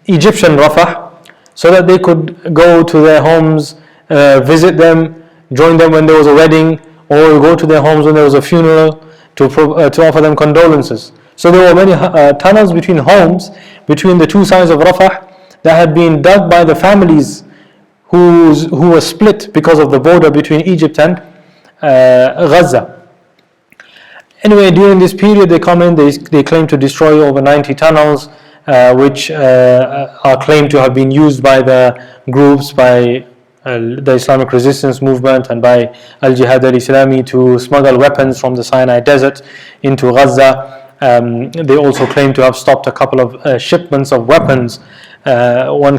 Egyptian Rafah, so that they could go to their homes, visit them, join them when there was a wedding, or go to their homes when there was a funeral to offer them condolences. So there were many tunnels between homes, between the two sides of Rafah, that had been dug by the families who were split because of the border between Egypt and Gaza. Anyway, during this period they come in, they claim to destroy over 90 tunnels, which are claimed to have been used by the groups, by the Islamic resistance movement and by al-Jihad al-Islami to smuggle weapons from the Sinai desert into Gaza. They also claim to have stopped a couple of shipments of weapons. One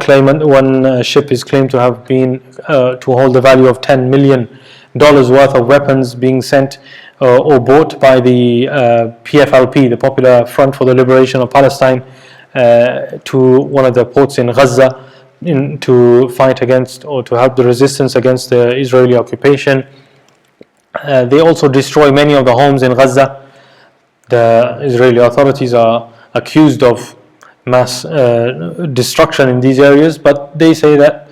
ship is claimed to have been to hold the value of $10 million worth of weapons being sent or bought by the PFLP, the Popular Front for the Liberation of Palestine, to one of the ports in Gaza to fight against or to help the resistance against the Israeli occupation. They also destroy many of the homes in Gaza. The Israeli authorities are accused of mass destruction in these areas, but they say that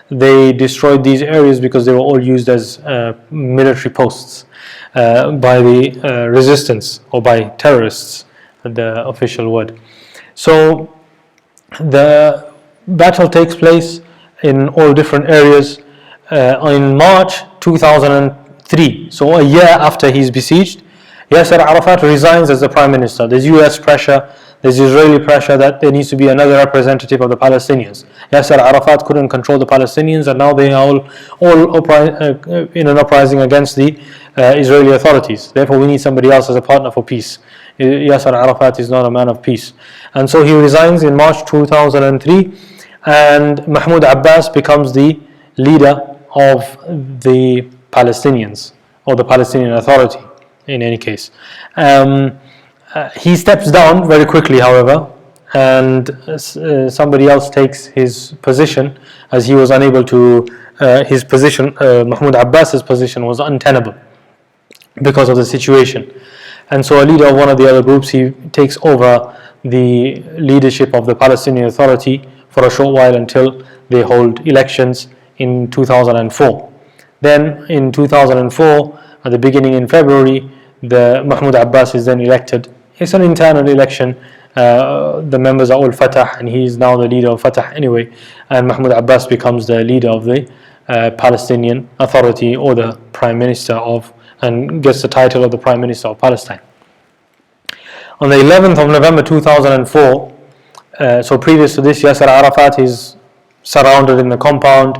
they destroyed these areas because they were all used as military posts by the resistance or by terrorists, the official word. So the battle takes place in all different areas. In March 2003, so a year after he's besieged, Yasser Arafat resigns as the prime minister. There's US pressure, there's Israeli pressure that there needs to be another representative of the Palestinians. Yasser Arafat couldn't control the Palestinians, and now they are all in an uprising against the Israeli authorities. Therefore, we need somebody else as a partner for peace. Yasser Arafat is not a man of peace. And so he resigns in March 2003, and Mahmoud Abbas becomes the leader of the Palestinians, or the Palestinian Authority in any case. He steps down very quickly, however, and somebody else takes his position, as he was unable to, his position, Mahmoud Abbas's position was untenable because of the situation. And so a leader of one of the other groups, he takes over the leadership of the Palestinian Authority for a short while until they hold elections in 2004. Then in 2004, at the beginning in February, the Mahmoud Abbas is then elected. It's an internal election. The members are all Fatah, and he is now the leader of Fatah anyway. And Mahmoud Abbas becomes the leader of the Palestinian Authority, or the Prime Minister of, and gets the title of the Prime Minister of Palestine. On the 11th of November 2004, so previous to this, Yasser Arafat is surrounded in the compound.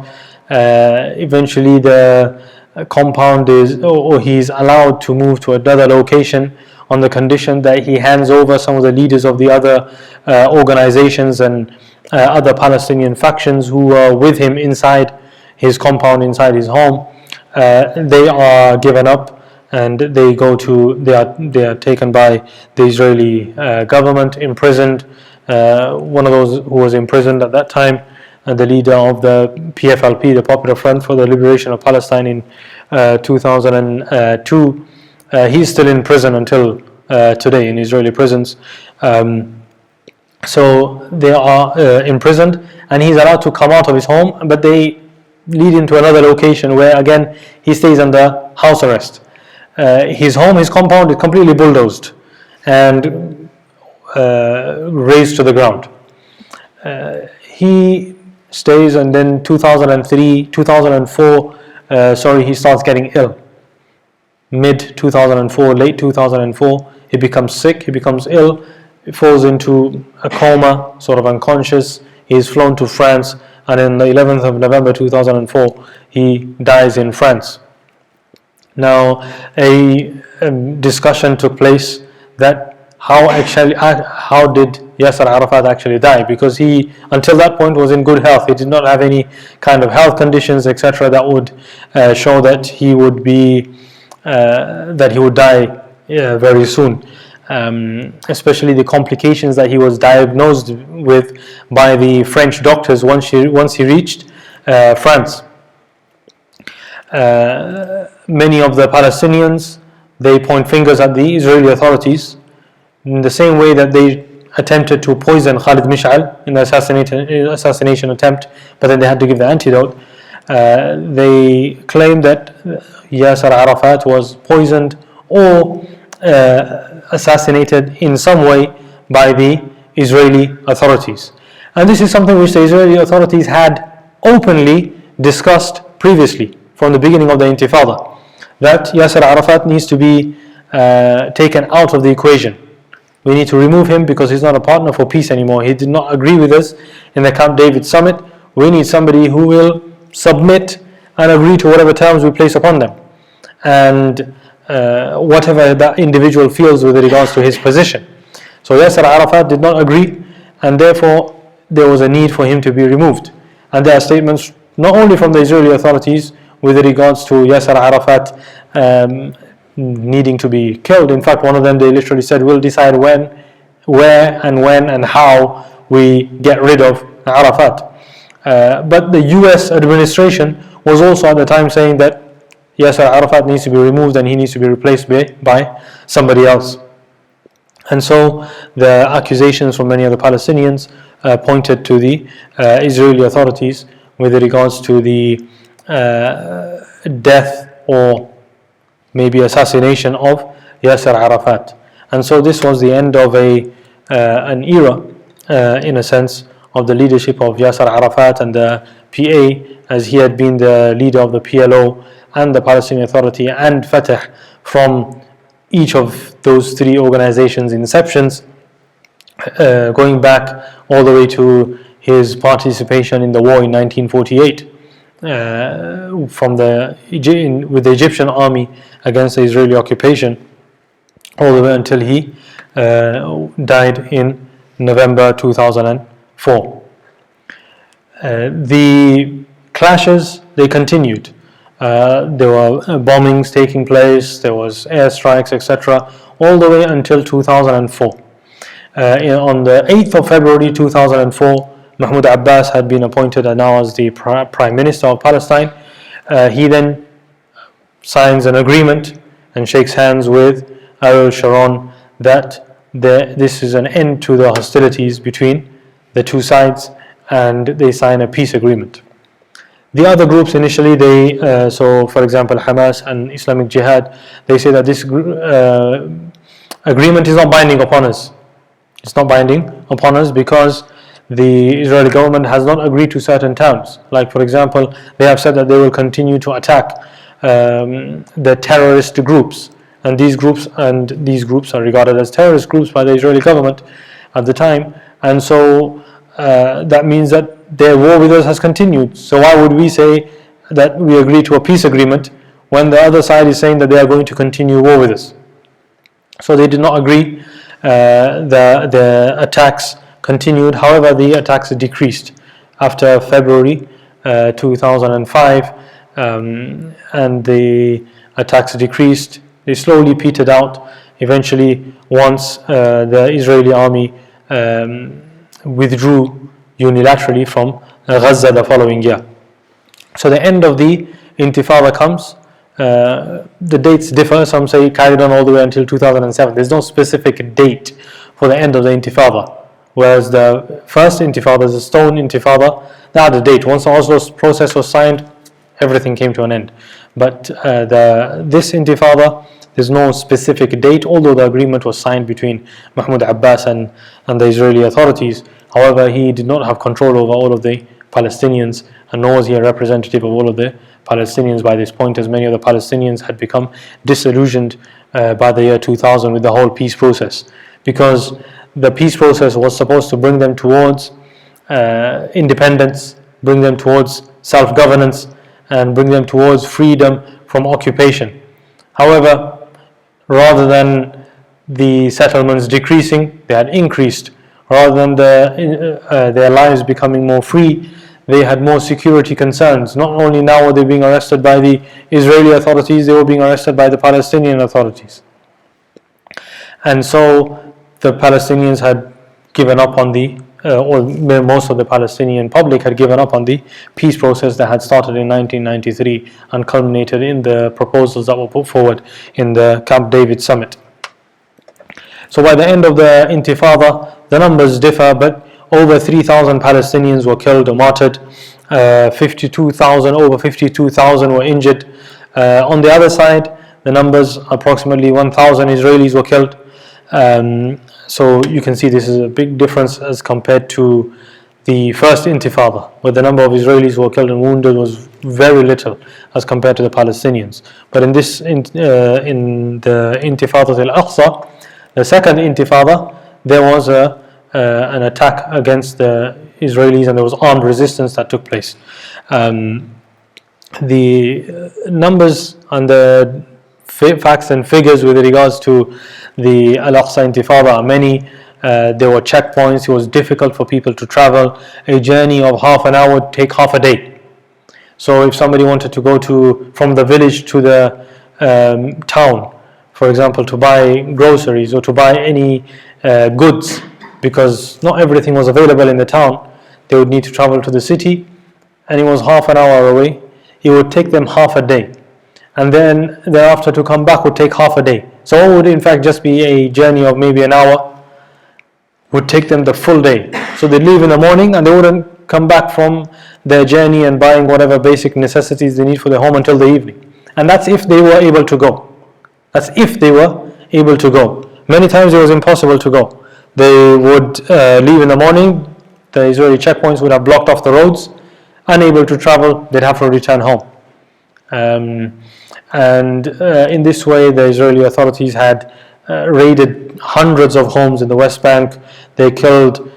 Eventually the compound is, or he's allowed to move to another location on the condition that he hands over some of the leaders of the other organizations and other Palestinian factions who are with him inside his compound, inside his home. They are given up and they are taken by the Israeli government, imprisoned. One of those who was imprisoned at that time, the leader of the PFLP, the Popular Front for the Liberation of Palestine, in 2002. He's still in prison until today in Israeli prisons. So they are imprisoned, and he's allowed to come out of his home, but they lead him to another location where again he stays under house arrest. His home, his compound is completely bulldozed and razed to the ground. He stays, and then 2004, he starts getting ill. Mid 2004, late 2004, he becomes sick, he becomes ill, he falls into a coma, sort of unconscious. He is flown to France, and on the 11th of November 2004, he dies in France. Now, a discussion took place that how did Yasser Arafat actually die, because he until that point was in good health. He did not have any kind of health conditions, etc., that would show that he would die very soon. Especially the complications that he was diagnosed with by the French doctors once he reached France. Many of the Palestinians, they point fingers at the Israeli authorities in the same way that they attempted to poison Khalid Mish'al in the assassination attempt, but then they had to give the antidote. They claim that Yasser Arafat was poisoned or assassinated in some way by the Israeli authorities. And this is something which the Israeli authorities had openly discussed previously from the beginning of the Intifada, that Yasser Arafat needs to be taken out of the equation. We need to remove him because he's not a partner for peace anymore. He did not agree with us in the Camp David summit. We need somebody who will submit and agree to whatever terms we place upon them, and whatever that individual feels with regards to his position. So Yasser Arafat did not agree, and therefore there was a need for him to be removed. And there are statements not only from the Israeli authorities with regards to Yasser Arafat needing to be killed. In fact, one of them, they literally said, we'll decide when, where and how we get rid of Arafat. But the US administration was also at the time saying that Yasser Arafat needs to be removed and he needs to be replaced by somebody else. And so the accusations from many of the Palestinians pointed to the Israeli authorities with regards to the death or maybe assassination of Yasser Arafat. And so this was the end of an era, in a sense, of the leadership of Yasser Arafat and the PA, as he had been the leader of the PLO and the Palestinian Authority and Fatah from each of those three organizations' inceptions, going back all the way to his participation in the war in 1948 with the Egyptian army against the Israeli occupation, all the way until he died in November 2004. The clashes, they continued. There were bombings taking place, there was airstrikes, etc., all the way until 2004. On the 8th of February 2004, Mahmoud Abbas had been appointed now as the Prime Minister of Palestine. He then signs an agreement and shakes hands with Ariel Sharon that this is an end to the hostilities between the two sides, and they sign a peace agreement. The other groups initially, so for example Hamas and Islamic Jihad, they say that this agreement is not binding upon us. It's not binding upon us because the Israeli government has not agreed to certain terms. Like for example, they have said that they will continue to attack the terrorist groups, and these groups are regarded as terrorist groups by the Israeli government at the time, and so that means that their war with us has continued. So why would we say that we agree to a peace agreement when the other side is saying that they are going to continue war with us? So they did not agree. The attacks continued. However, the attacks decreased after February 2005, and the attacks decreased They slowly petered out. Eventually, once the Israeli army withdrew unilaterally from Gaza the following year. So the end of the Intifada comes. The dates differ. Some say carried on all the way until 2007. There's no specific date for the end of the Intifada. Whereas the first Intifada, the Stone Intifada, they had a date. Once the Oslo process was signed, everything came to an end. But this Intifada, there's no specific date, although the agreement was signed between Mahmoud Abbas and the Israeli authorities. However, he did not have control over all of the Palestinians, and nor was he a representative of all of the Palestinians by this point, as many of the Palestinians had become disillusioned by the year 2000 with the whole peace process, because the peace process was supposed to bring them towards independence, bring them towards self-governance, and bring them towards freedom from occupation. However, rather than the settlements decreasing, they had increased. Rather than their lives becoming more free, they had more security concerns. Not only now were they being arrested by the Israeli authorities, they were being arrested by the Palestinian authorities. And so the Palestinians had given up on or most of the Palestinian public had given up on the peace process that had started in 1993 and culminated in the proposals that were put forward in the Camp David summit. So by the end of the Intifada, the numbers differ, but over 3,000 Palestinians were killed or martyred, over 52,000 were injured. On the other side, the numbers, approximately 1,000 Israelis were killed. So you can see this is a big difference as compared to the first Intifada, where the number of Israelis who were killed and wounded was very little as compared to the Palestinians. But in the Intifada al-Aqsa, the second Intifada, there was an attack against the Israelis, and there was armed resistance that took place. The numbers and the facts and figures with regards to the al-Aqsa Intifada are many. There were checkpoints. It was difficult for people to travel. A journey of half an hour would take half a day. So if somebody wanted to go from the village to the town, for example, to buy groceries or to buy any goods, because not everything was available in the town, they would need to travel to the city, and it was half an hour away. It would take them half a day, and then thereafter to come back would take half a day. So it would in fact just be a journey of maybe an hour, would take them the full day. So they'd leave in the morning and they wouldn't come back from their journey and buying whatever basic necessities they need for their home until the evening. And that's if they were able to go. That's if they were able to go. Many times it was impossible to go. They would leave in the morning, the Israeli checkpoints would have blocked off the roads, unable to travel, they'd have to return home. In this way, the Israeli authorities had raided hundreds of homes in the West Bank. They killed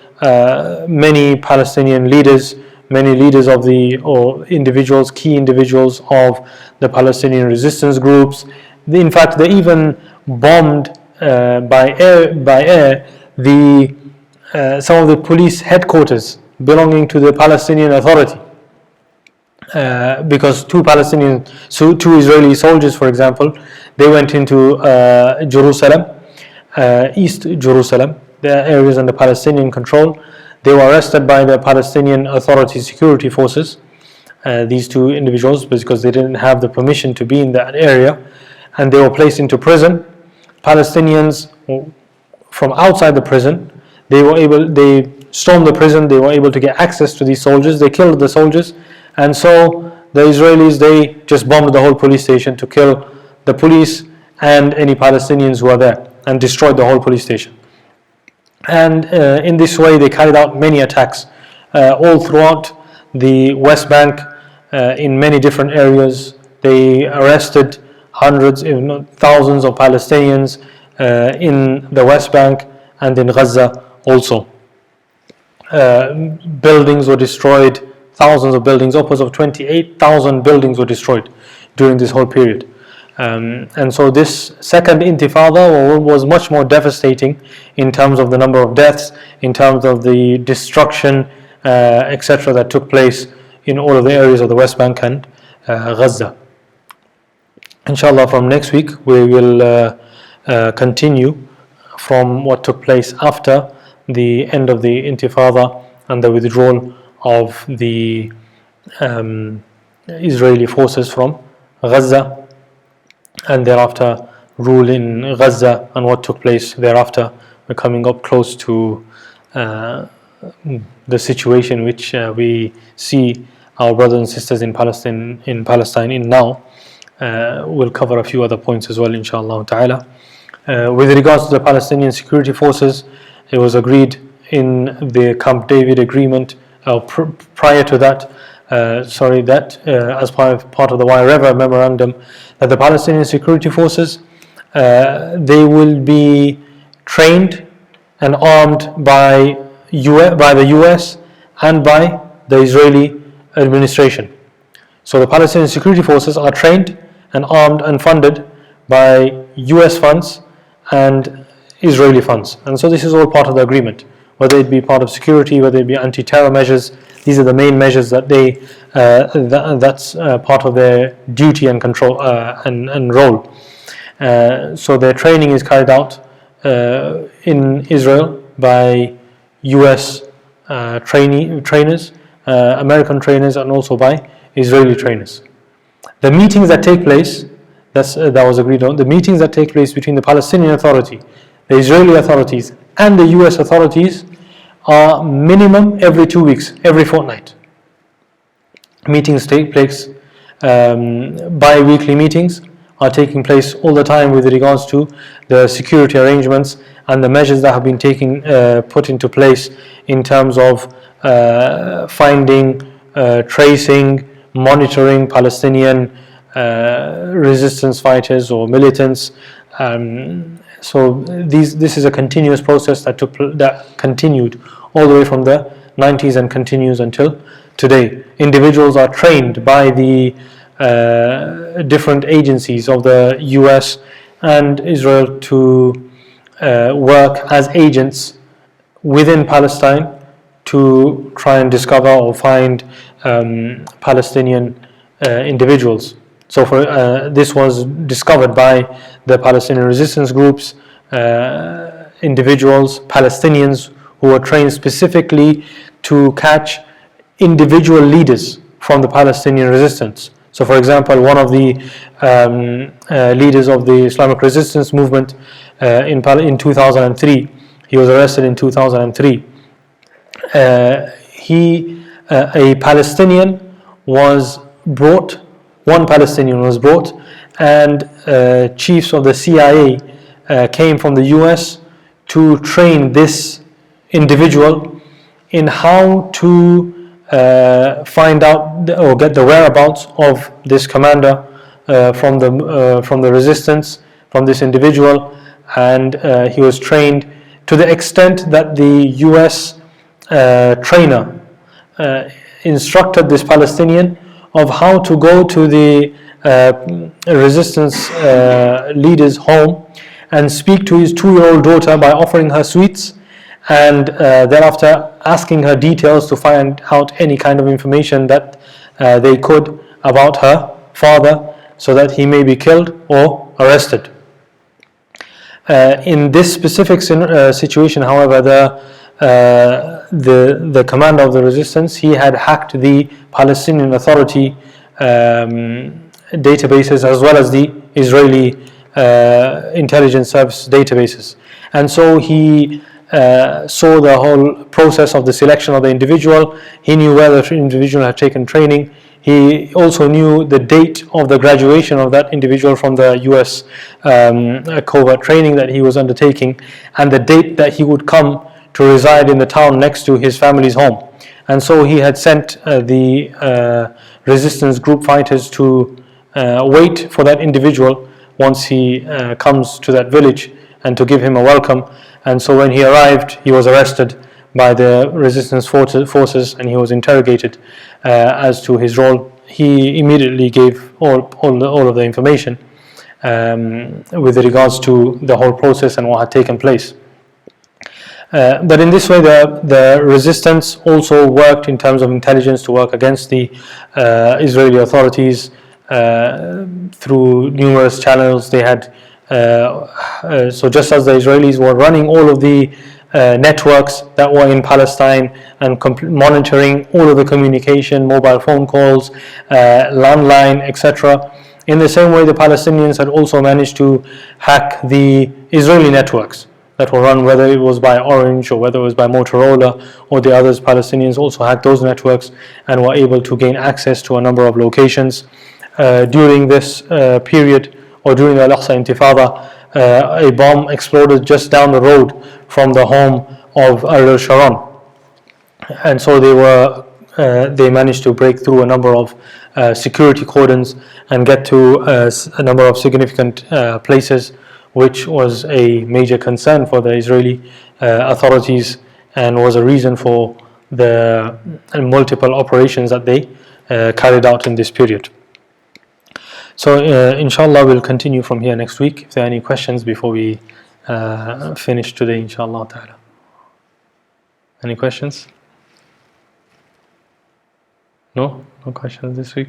many Palestinian leaders, many leaders of individuals, key individuals of the Palestinian resistance groups. In fact, they even bombed by air some of the police headquarters belonging to the Palestinian Authority. Because two Israeli soldiers, for example, they went into Jerusalem, East Jerusalem, the areas under Palestinian control. They were arrested by the Palestinian Authority security forces, these two individuals, because they didn't have the permission to be in that area, and they were placed into prison. Palestinians from outside the prison, they stormed the prison, they were able to get access to these soldiers, they killed the soldiers, and so the Israelis, they just bombed the whole police station to kill the police and any Palestinians who were there, and destroyed the whole police station. And in this way they carried out many attacks all throughout the West Bank, in many different areas. They arrested hundreds, if not thousands of Palestinians in the West Bank and in Gaza also. Buildings were destroyed, thousands of buildings, upwards of 28,000 buildings were destroyed during this whole period. And so this second Intifada was much more devastating in terms of the number of deaths, in terms of the destruction, etc. that took place in all of the areas of the West Bank and Gaza. Inshallah, from next week we will continue from what took place after the end of the Intifada and the withdrawal of the Israeli forces from Gaza, and thereafter rule in Gaza and what took place thereafter. We're coming up close to the situation which we see our brothers and sisters in Palestine in now. We'll cover a few other points as well, inshallah ta'ala. With regards to the Palestinian security forces, it was agreed in the Camp David agreement prior to that, as part of the Wayrever memorandum, that the Palestinian security forces, they will be trained and armed by the US and by the Israeli administration. So the Palestinian security forces are trained and armed and funded by US funds and Israeli funds. And so this is all part of the agreement, whether it be part of security, whether it be anti-terror measures. These are the main measures that that's part of their duty and control and role. So their training is carried out in Israel by US trainers, American trainers, and also by Israeli trainers. The meetings that take place, that was agreed on, the meetings that take place between the Palestinian Authority, the Israeli authorities, and the US authorities are minimum every 2 weeks, every fortnight. Meetings take place, bi-weekly meetings are taking place all the time with regards to the security arrangements and the measures that have been put into place in terms of finding, tracing, monitoring Palestinian resistance fighters or militants. So this is a continuous process that continued all the way from the 90s and continues until today. Individuals are trained by the different agencies of the US and Israel to work as agents within Palestine to try and discover or find Palestinian individuals. So this was discovered by the Palestinian resistance groups, individuals, Palestinians who were trained specifically to catch individual leaders from the Palestinian resistance. So for example, one of the leaders of the Islamic resistance movement in 2003, he was arrested in 2003. A Palestinian was brought, one Palestinian was brought, and chiefs of the CIA came from the US to train this individual in how to find out or get the whereabouts of this commander from the resistance, from this individual, and he was trained to the extent that the US trainer instructed this Palestinian of how to go to the resistance leader's home and speak to his 2-year-old daughter by offering her sweets, and thereafter asking her details to find out any kind of information that they could about her father, so that he may be killed or arrested. In this specific situation, however, the commander of the resistance, he had hacked the Palestinian Authority databases as well as the Israeli intelligence service databases, and so he saw the whole process of the selection of the individual. He knew where the individual had taken training. He also knew the date of the graduation of that individual from the US covert training that he was undertaking, and the date that he would come to reside in the town next to his family's home. And so he had sent the resistance group fighters to wait for that individual once he comes to that village, and to give him a welcome. And so when he arrived, he was arrested by the resistance forces, and he was interrogated as to his role. He immediately gave all of the information with regards to the whole process and what had taken place. But in this way, the resistance also worked in terms of intelligence to work against the Israeli authorities, through numerous channels. They had so just as the Israelis were running all of the networks that were in Palestine and monitoring all of the communication, mobile phone calls, landline, etc. In the same way, the Palestinians had also managed to hack the Israeli networks that were run, whether it was by Orange or whether it was by Motorola or the others. Palestinians also hacked those networks and were able to gain access to a number of locations. During this period, or during the Al-Aqsa Intifada, a bomb exploded just down the road from the home of Ariel Sharon, and so they managed to break through a number of security cordons and get to a number of significant places, which was a major concern for the Israeli authorities and was a reason for the multiple operations that they carried out in this period. So inshallah we'll continue from here next week. If there are any questions before we finish today, inshallah ta'ala. Any questions? No questions this week?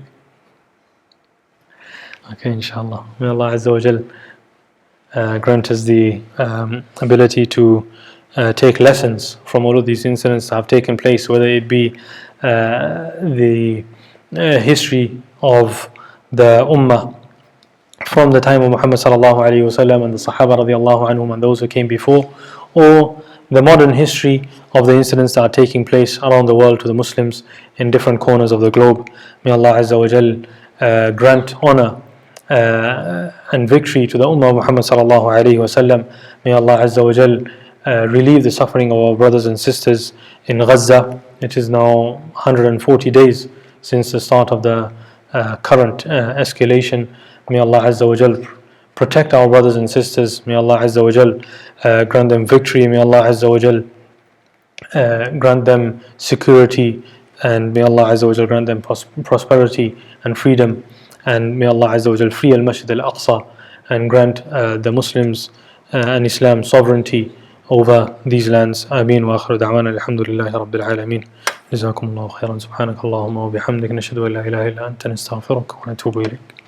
Okay, inshallah. May Allah Azza wa Jal grant us the ability to take lessons from all of these incidents that have taken place, whether it be the history of the Ummah from the time of Muhammad sallallahu alaihi wasallam and the Sahaba radiallahu anhum and those who came before, or the modern history of the incidents that are taking place around the world to the Muslims in different corners of the globe. May Allah Azza wa Jal grant honor and victory to the Ummah of Muhammad sallallahu alaihi wasallam. May Allah Azza wa Jal relieve the suffering of our brothers and sisters in Gaza. It is now 140 days since the start of the current escalation. May Allah Azza wa Jal protect our brothers and sisters. May Allah Azza wa Jal grant them victory. May Allah Azza wa Jal grant them security, and may Allah Azza wa Jal grant them prosperity and freedom. And may Allah Azza wa Jal free al-Masjid al-Aqsa and grant the Muslims and Islam sovereignty over these lands. Ameen wa akhiru da'wana alhamdulillahi rabbil alameen. جزاكم الله خيرا. سبحانك اللهم وبحمدك نشهد أن لا إله إلا أنت نستغفرك ونتوب إليك.